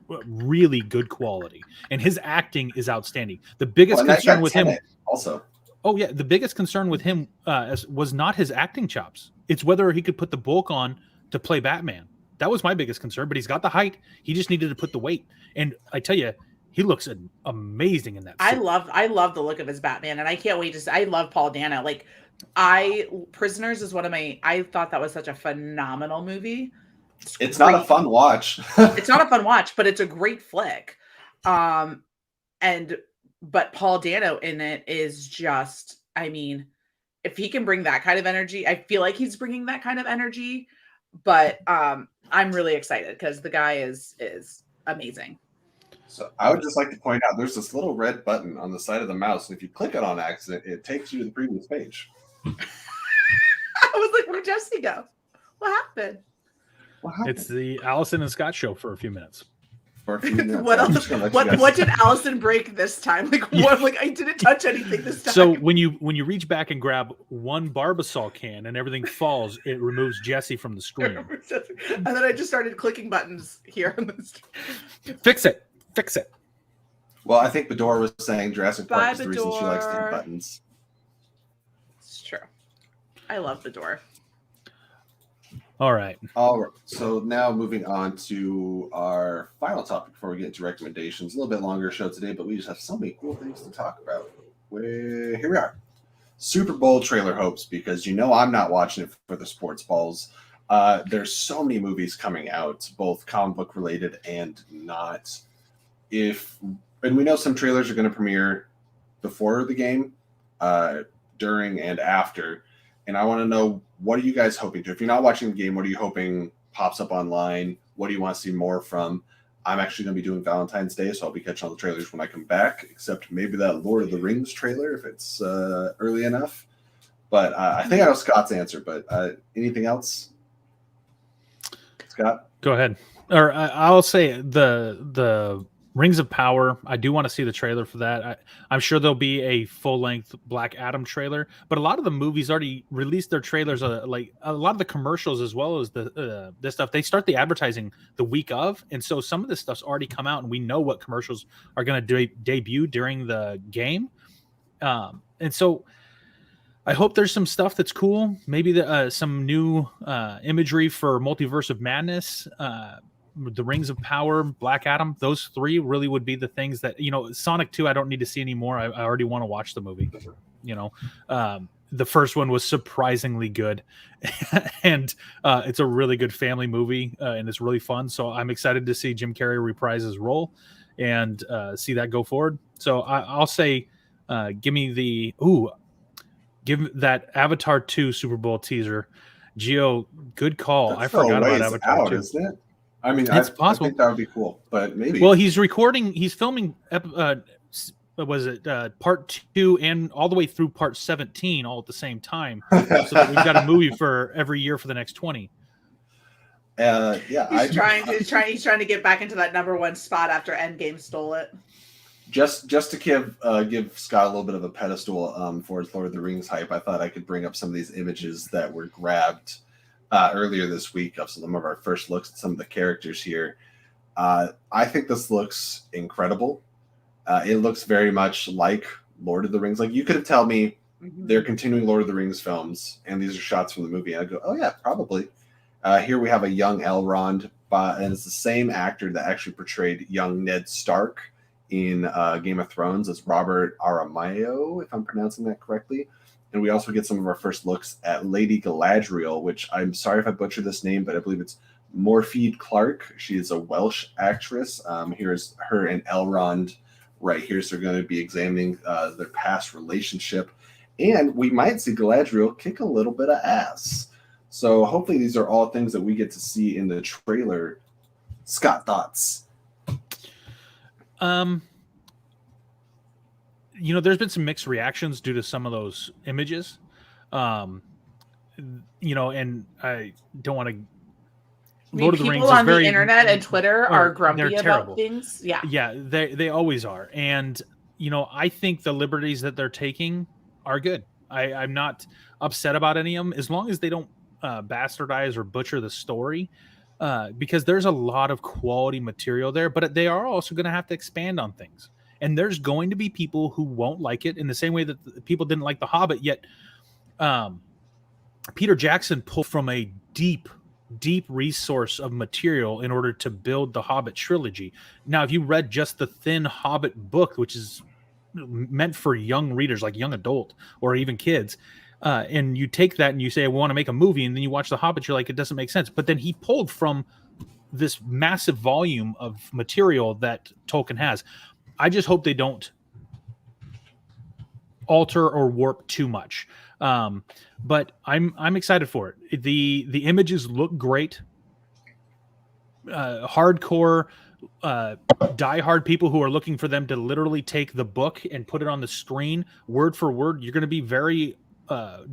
really good quality. And his acting is outstanding. The biggest concern with him... Also. Oh, yeah. The biggest concern with him was not his acting chops. It's whether he could put the bulk on to play Batman. That was my biggest concern, but he's got the height. He just needed to put the weight. And I tell you, he looks amazing in that suit. I love the look of his Batman, and I can't wait to I love Paul Dano. Like, Prisoners is one of I thought that was such a phenomenal movie. It's not a fun watch. It's not a fun watch, but it's a great flick. But Paul Dano in it is just, I mean, if he can bring that kind of energy, I feel like he's bringing that kind of energy. But I'm really excited because the guy is amazing. So I would just like to point out there's this little red button on the side of the mouse, and if you click it on accident, it takes you to the previous page. I was like, where'd Jesse go? What happened? It's the Allison and Scott show for a few minutes. For a few minutes. What else? What did Allison break this time? Like what? Like I didn't touch anything this time. So when you reach back and grab one Barbasol can and everything falls, it removes Jesse from the screen. And then I just started clicking buttons here on this. Fix it. Well, I think Bedore was saying Jurassic Park is the reason she likes to hit buttons. It's true. I love Bedore. All right. So now moving on to our final topic before we get into recommendations. A little bit longer show today, but we just have so many cool things to talk about. Here we are. Super Bowl trailer hopes, because I'm not watching it for the sports balls. There's so many movies coming out, both comic book related and not. And we know some trailers are going to premiere before the game, during and after. And I want to know, what are you guys hoping to? If you're not watching the game, what are you hoping pops up online? What do you want to see more from? I'm actually going to be doing Valentine's Day, so I'll be catching all the trailers when I come back, except maybe that Lord of the Rings trailer if it's early enough. But I think I know Scott's answer, but anything else? Scott? Go ahead. Or I'll say the Rings of Power. I do want to see the trailer for that. I'm sure there'll be a full-length Black Adam trailer, but a lot of the movies already released their trailers. Like a lot of the commercials, as well as this stuff, they start the advertising the week of, and so some of this stuff's already come out, and we know what commercials are going to debut during the game. And so I hope there's some stuff that's cool. Maybe some new imagery for Multiverse of Madness. The Rings of Power, Black Adam, those three really would be the things that, Sonic 2, I don't need to see anymore. I already want to watch the movie. The first one was surprisingly good, and it's a really good family movie, and it's really fun. So I'm excited to see Jim Carrey reprise his role and see that go forward. So I'll say, give that Avatar 2 Super Bowl teaser. Gio, good call. I forgot about Avatar 2. Isn't it? I mean, it's possible. I think that would be cool, but maybe. Well, he's filming, part 2 and all the way through part 17 all at the same time. So that we've got a movie for every year for the next 20. He's trying to get back into that number one spot after Endgame stole it. Just to give Scott a little bit of a pedestal for his Lord of the Rings hype, I thought I could bring up some of these images that were grabbed earlier this week of some of our first looks at some of the characters here. I think this looks incredible. It looks very much like Lord of the Rings. Like, you could have told me they're continuing Lord of the Rings films, and these are shots from the movie. And I'd go, oh yeah, probably. Here we have a young Elrond, and it's the same actor that actually portrayed young Ned Stark in Game of Thrones as Robert Aramayo, if I'm pronouncing that correctly. And we also get some of our first looks at Lady Galadriel, which I'm sorry if I butchered this name, but I believe it's Morfydd Clark. She is a Welsh actress. Here's her and Elrond right here. So they're going to be examining their past relationship. And we might see Galadriel kick a little bit of ass. So hopefully these are all things that we get to see in the trailer. Scott, thoughts? There's been some mixed reactions due to some of those images. And I don't want to. Lord of the Rings people on the internet and Twitter are grumpy about terrible things. Yeah. Yeah, they always are. And, I think the liberties that they're taking are good. I'm not upset about any of them, as long as they don't bastardize or butcher the story, because there's a lot of quality material there, but they are also going to have to expand on things. And there's going to be people who won't like it in the same way that people didn't like The Hobbit, yet Peter Jackson pulled from a deep resource of material in order to build the Hobbit trilogy. Now, if you read just the thin Hobbit book, which is meant for young readers, like young adult or even kids, and you take that and you say, I want to make a movie, and then you watch The Hobbit, you're like, it doesn't make sense. But then he pulled from this massive volume of material that Tolkien has. I just hope they don't alter or warp too much. But I'm excited for it. The images look great. Hardcore diehard people who are looking for them to literally take the book and put it on the screen word for word, you're going to be very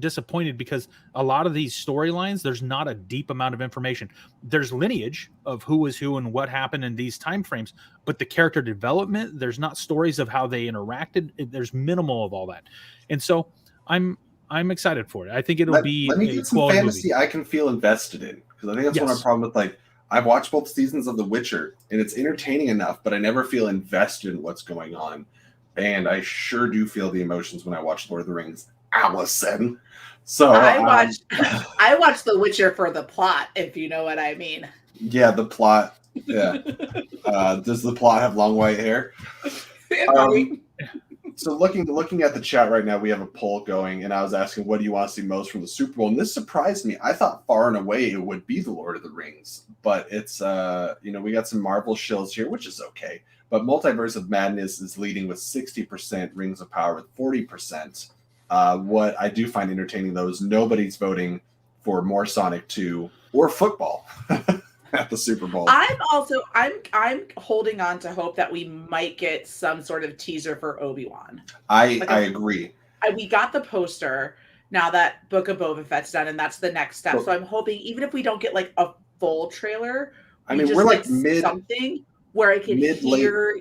disappointed, because a lot of these storylines, there's not a deep amount of information. There's lineage of who is who and what happened in these time frames, but the character development, there's not stories of how they interacted. There's minimal of all that. And so I'm excited for it. I think it'll be let me a get some quality fantasy movie. I can feel invested in, because I think that's one of my problem with, like, I've watched both seasons of The Witcher and it's entertaining enough, but I never feel invested in what's going on. And I sure do feel the emotions when I watch Lord of the Rings. Allison. So I watched The Witcher for the plot, if you know what I mean. Yeah, the plot. Yeah. Does the plot have long white hair? So looking at the chat right now, we have a poll going, and I was asking, what do you want to see most from the Super Bowl? And this surprised me. I thought far and away it would be the Lord of the Rings, but it's we got some Marvel shills here, which is okay. But Multiverse of Madness is leading with 60%, Rings of Power with 40%. What I do find entertaining, though, is nobody's voting for more Sonic 2 or football at the Super Bowl. I'm holding on to hope that we might get some sort of teaser for Obi-Wan. I agree. We got the poster. Now that Book of Boba Fett's done, and that's the next step. So I'm hoping, even if we don't get like a full trailer, we're like something where I can hear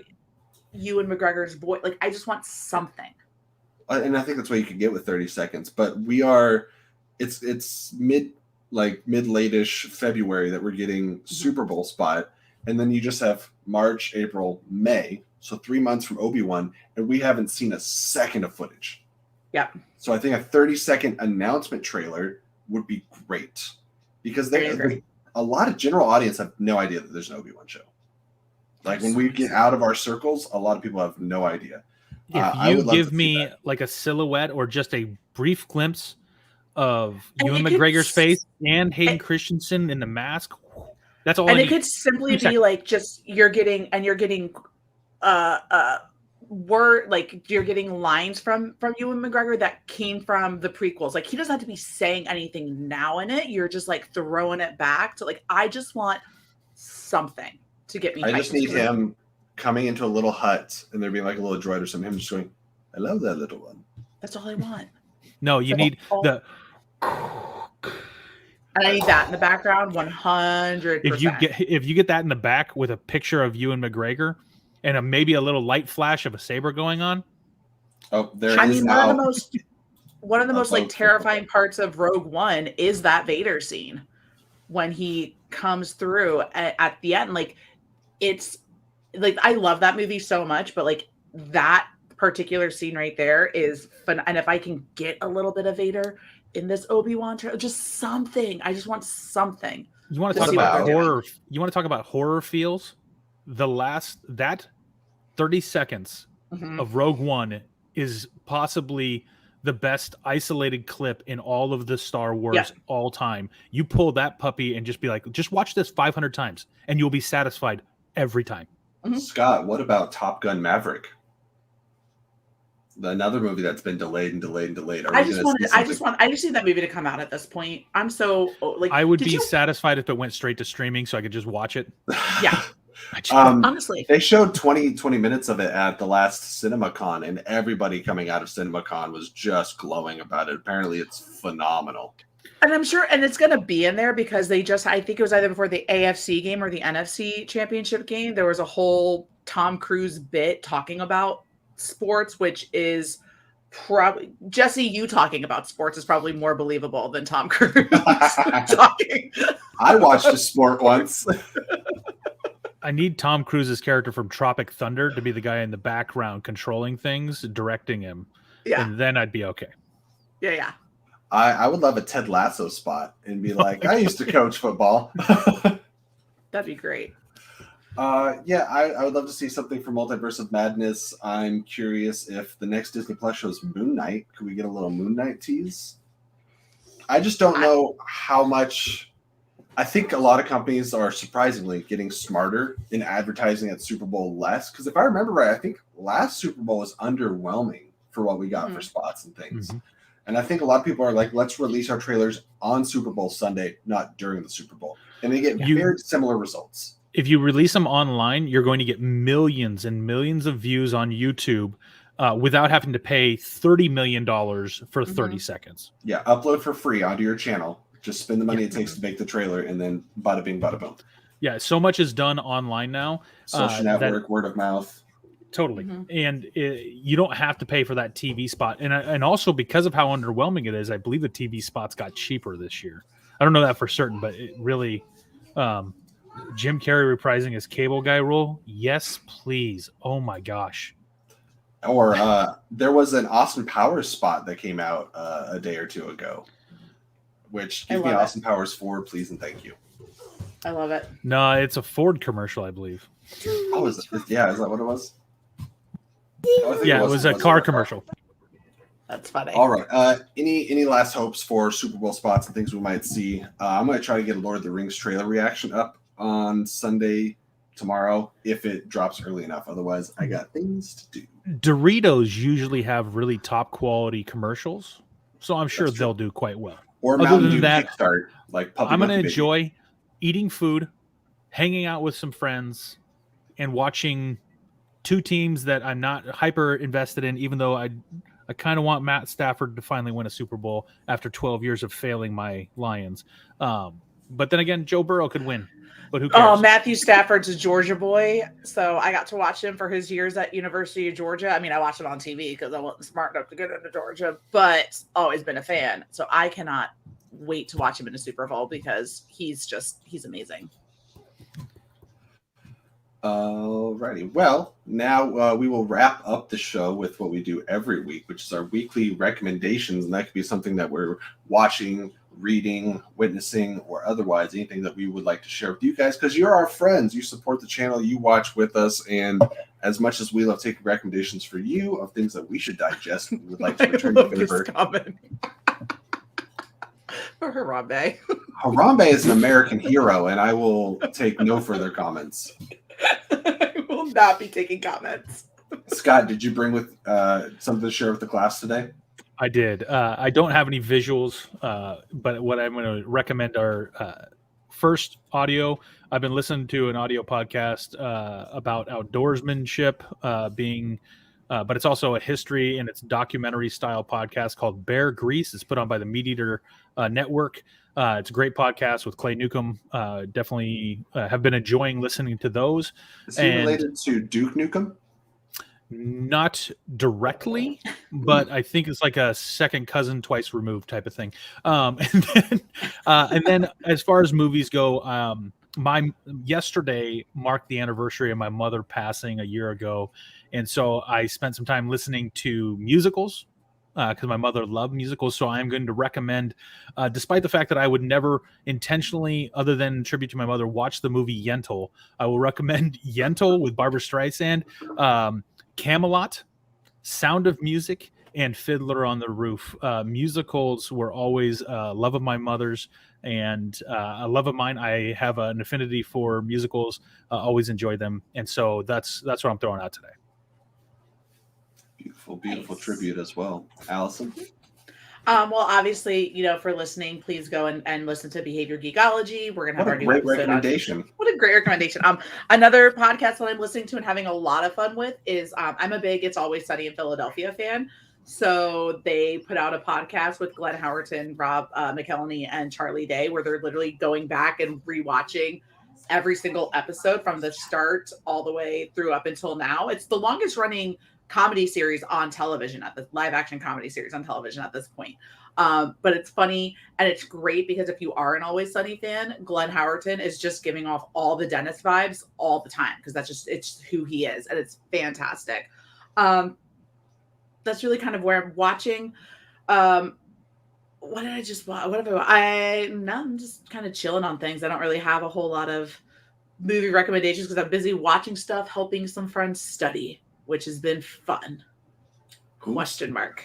Ewan McGregor's voice. Like, I just want something. And I think that's what you could get with 30 seconds. But it's mid-late-ish February that we're getting Super Bowl spot. And then you just have March, April, May. So 3 months from Obi-Wan, and we haven't seen a second of footage. Yeah. So I think a 30-second announcement trailer would be great. Because a lot of general audience have no idea that there's an Obi-Wan show. Like, when we get out of our circles, a lot of people have no idea. If you give me like a silhouette or just a brief glimpse of Ewan McGregor's face and Hayden Christensen in the mask, that's all. And it could simply be like, just you're getting you're getting lines from Ewan McGregor that came from the prequels. Like, he doesn't have to be saying anything now in it. You're just like throwing it back to, like, I just want something to get me. I just need him coming into a little hut and there being like a little droid or something. Him just going, "I love that little one." That's all I want. No, you need the. And I need that in the background, 100%. If you get that in the back with a picture of Ewan McGregor and maybe a little light flash of a saber going on. Oh, one of the most like terrifying parts of Rogue One is that Vader scene when he comes through at the end. Like, it's like, I love that movie so much, but like that particular scene right there is fun. And if I can get a little bit of Vader in this Obi-Wan trailer, just something. I just want something. You want to talk about horror? You want to talk about horror feels? That 30 seconds of Rogue One is possibly the best isolated clip in all of the Star Wars all time. You pull that puppy and just be like, just watch this 500 times and you'll be satisfied every time. Scott, what about Top Gun Maverick? Another movie that's been delayed and delayed and delayed. I just need that movie to come out at this point. I'm so like, I would be satisfied if it went straight to streaming so I could just watch it. Yeah. Honestly, they showed 20 minutes of it at the last CinemaCon, and everybody coming out of CinemaCon was just glowing about it. Apparently it's phenomenal. And I'm sure, and it's going to be in there because I think it was either before the AFC game or the NFC championship game, there was a whole Tom Cruise bit talking about sports, which is probably, Jesse, you talking about sports is probably more believable than Tom Cruise talking. I watched a sport once. I need Tom Cruise's character from Tropic Thunder to be the guy in the background controlling things, directing him. Yeah. And then I'd be okay. Yeah. I would love a Ted Lasso spot and be like, I used to coach football. That'd be great. I would love to see something from Multiverse of Madness. I'm curious if the next Disney Plus show is Moon Knight. Could we get a little Moon Knight tease? I just don't know how much. I think a lot of companies are surprisingly getting smarter in advertising at Super Bowl less. Because if I remember right, I think last Super Bowl was underwhelming for what we got for spots and things. Mm-hmm. And I think a lot of people are like, let's release our trailers on Super Bowl Sunday, not during the Super Bowl. And they get very similar results. If you release them online, you're going to get millions and millions of views on YouTube without having to pay $30 million for 30 seconds. Yeah, upload for free onto your channel. Just spend the money it takes to make the trailer, and then bada bing, bada boom. Yeah, so much is done online now. Social network, word of mouth. Totally. And you don't have to pay for that TV spot. And also because of how underwhelming it is, I believe the TV spots got cheaper this year. I don't know that for certain, but it really Jim Carrey reprising his cable guy role. Yes, please. Oh my gosh. Or there was an Austin Powers spot that came out a day or two ago, which give me Austin Powers 4, please and thank you. I love it. No, it's a Ford commercial, I believe. Oh, is that what it was? Yeah, it was a car commercial. That's funny. All right. Any last hopes for Super Bowl spots and things we might see? I'm going to try to get a Lord of the Rings trailer reaction up on Sunday tomorrow if it drops early enough. Otherwise, I got things to do. Doritos usually have really top quality commercials, so I'm sure they'll do quite well. Or Mountain Dew Kickstart, like Puppy I'm going to Monkey enjoy eating food, hanging out with some friends, and watching two teams that I'm not hyper invested in, even though I kind of want Matt Stafford to finally win a Super Bowl after 12 years of failing my Lions. But then again, Joe Burrow could win. But who cares? Oh, Matthew Stafford's a Georgia boy, so I got to watch him for his years at University of Georgia. I mean, I watched him on TV because I wasn't smart enough to get into Georgia, but always been a fan. So I cannot wait to watch him in a Super Bowl because he's amazing. Alrighty. Well, now we will wrap up the show with what we do every week, which is our weekly recommendations, and that could be something that we're watching, reading, witnessing, or otherwise anything that we would like to share with you guys, because you're our friends. You support the channel, you watch with us, and as much as we love taking recommendations for you of things that we should digest, we would like to return your favor. For Harambe. Harambe is an American hero, and I will take no further comments. I will not be taking comments. Scott, did you bring with something to share with the class today? I did. I don't have any visuals, but what I'm going to recommend are first audio. I've been listening to an audio podcast about outdoorsmanship but it's also a history and it's documentary style podcast called Bear Grease. It's put on by the Meat Eater Network. It's a great podcast with Clay Newcomb. Definitely have been enjoying listening to those. Is he related to Duke Nukem? Not directly, but I think it's like a second cousin twice removed type of thing. And then as far as movies go, my yesterday marked the anniversary of my mother passing a year ago. And so I spent some time listening to musicals because my mother loved musicals. So I'm going to recommend, despite the fact that I would never intentionally, other than tribute to my mother, watch the movie Yentl, I will recommend Yentl with Barbra Streisand, Camelot, Sound of Music, and Fiddler on the Roof. Musicals were always a love of my mother's and a love of mine. I have an affinity for musicals, always enjoy them. And so that's what I'm throwing out today. Beautiful tribute as well. Allison? Well, obviously, for listening, please go and listen to Behavior Geekology. We're going to have our new episode. What a great recommendation. Another podcast that I'm listening to and having a lot of fun with is I'm a big It's Always Sunny in Philadelphia fan. So they put out a podcast with Glenn Howerton, Rob McElhenney, and Charlie Day, where they're literally going back and rewatching every single episode from the start all the way through up until now. It's the longest running comedy series on television, at the live action comedy series on television at this point. But it's funny and it's great because if you are an Always Sunny fan, Glenn Howerton is just giving off all the Dennis vibes all the time because it's who he is, and it's fantastic. That's really kind of where I'm watching. What did I just watch? I'm just kind of chilling on things. I don't really have a whole lot of movie recommendations because I'm busy watching stuff, helping some friends study, which has been fun. Question mark.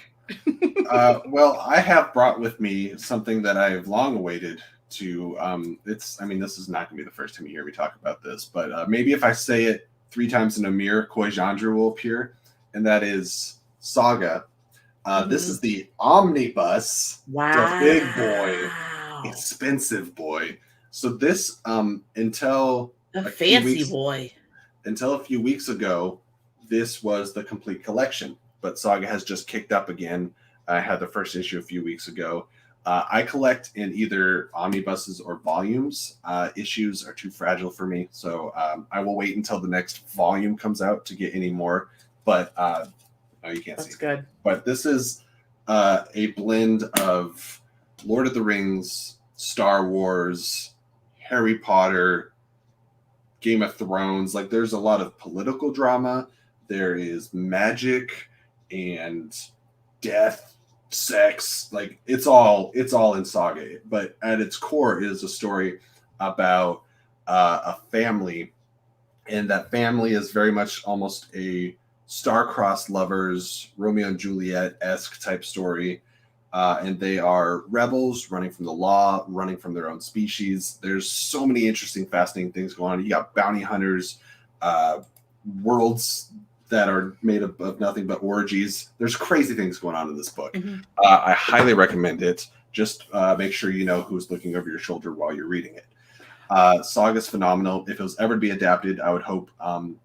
Well, I have brought with me something that I have long awaited to. This is not going to be the first time you hear me talk about this, but maybe if I say it 3 times in a mirror, Koi Genre will appear, and that is Saga, This is the omnibus, Wow. the big boy, expensive boy. So this, until a a few fancy weeks- boy. Until a few weeks ago, this was the complete collection. But Saga has just kicked up again. I had the first issue a few weeks ago. I collect in either omnibuses or volumes. Issues are too fragile for me, so I will wait until the next volume comes out to get any more. But oh, you can't see. That's good. But this is a blend of Lord of the Rings, Star Wars, Harry Potter, Game of Thrones. Like, there's a lot of political drama. There is magic and death, sex. Like, it's all in Saga. But at its core is a story about a family, and that family is very much almost a star-crossed lovers, Romeo and Juliet-esque type story. And they are rebels running from the law, running from their own species. There's so many interesting, fascinating things going on. You got bounty hunters, worlds that are made of nothing but orgies. There's crazy things going on in this book. Mhm. I highly recommend it. Just make sure you know who's looking over your shoulder while you're reading it. Saga's phenomenal. If it was ever to be adapted, I would hope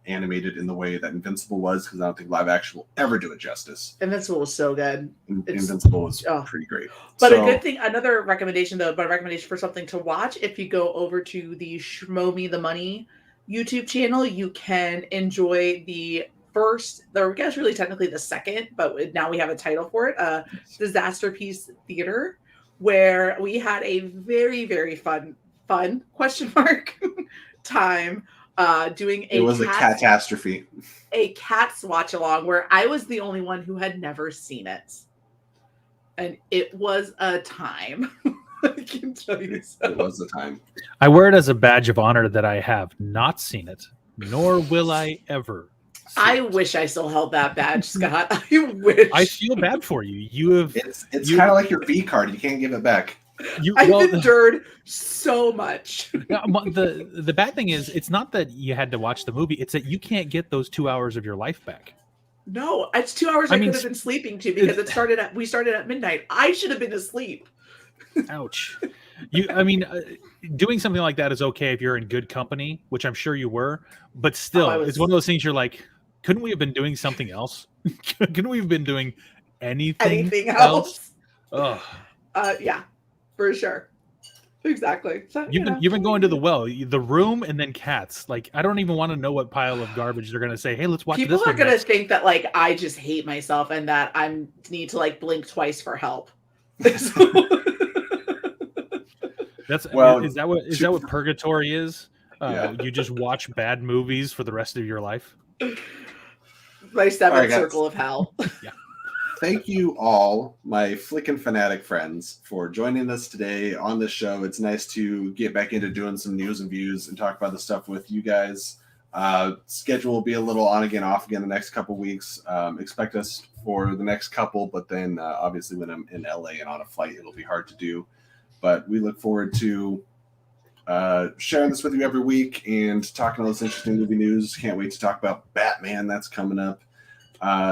animated in the way that Invincible was, because I don't think live action will ever do it justice. Invincible was so good. Invincible was pretty great. But So- a good thing, another recommendation though, but a recommendation for something to watch, if you go over to the Schmo Me the Money YouTube channel, you can enjoy the first, I guess really technically the second, but now we have a title for it, Disaster Piece Theater, where we had a very, very fun question mark time doing It was a catastrophe. a Cats watch along where I was the only one who had never seen it, and it was a time. I can tell you so. It was the time. I wear it as a badge of honor that I have not seen it, nor will I ever. see I it. wish I still held that badge, Scott. I wish. I feel bad for you. You have. It's You- kind of like your V card. You can't give it back. I've endured so much. The bad thing is, it's not that you had to watch the movie; it's that you can't get those 2 hours of your life back. No, it's 2 hours I I mean, could have been sleeping to because we started at midnight. I should have been asleep. Ouch. Doing something like that is okay if you're in good company, which I'm sure you were, but still, it's one of those things you're like, couldn't we have been doing something else? Couldn't we have been doing anything else? Ugh. Yeah, for sure. Exactly. So, You've been going to the well, the room, and then Cats. Like, I don't even want to know what pile of garbage they're gonna say. Hey, let's watch people this. are one gonna next." think that like I just hate myself and that I need to like blink twice for help. That's Well, is that what purgatory is? Yeah. You just watch bad movies for the rest of your life. My seventh All right, guys. circle of hell. Thank you all, my Flickin' Fanatic friends, for joining us today on this show. It's nice to get back into doing some news and views and talk about the stuff with you guys. Schedule will be a little on again, off again the next couple weeks. Expect us for the next couple, but then obviously when I'm in LA and on a flight, it'll be hard to do. But we look forward to sharing this with you every week and talking all this interesting movie news. Can't wait to talk about Batman. That's coming up.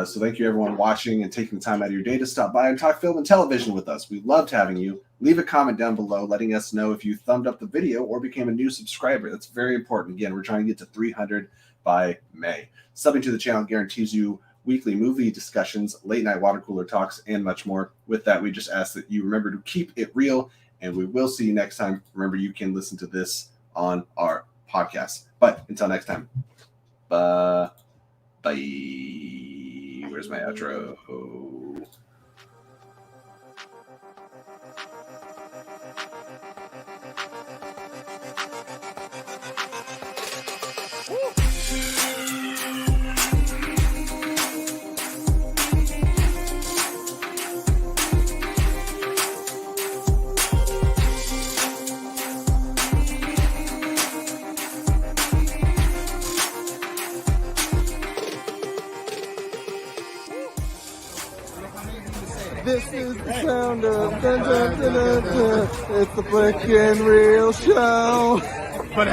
So thank you everyone watching and taking the time out of your day to stop by and talk film and television with us. We loved having you. Leave a comment down below letting us know if you thumbed up the video or became a new subscriber. That's very important. Again, we're trying to get to 300 by May. Subbing to the channel guarantees you weekly movie discussions, late night water cooler talks, and much more. With that, we just ask that you remember to keep it real, and we will see you next time. Remember, you can listen to this on our podcast. But until next time, bye. Where's my outro? This is the sound of dun, dun, dun, dun, dun. It's the Flickin' Real Show. But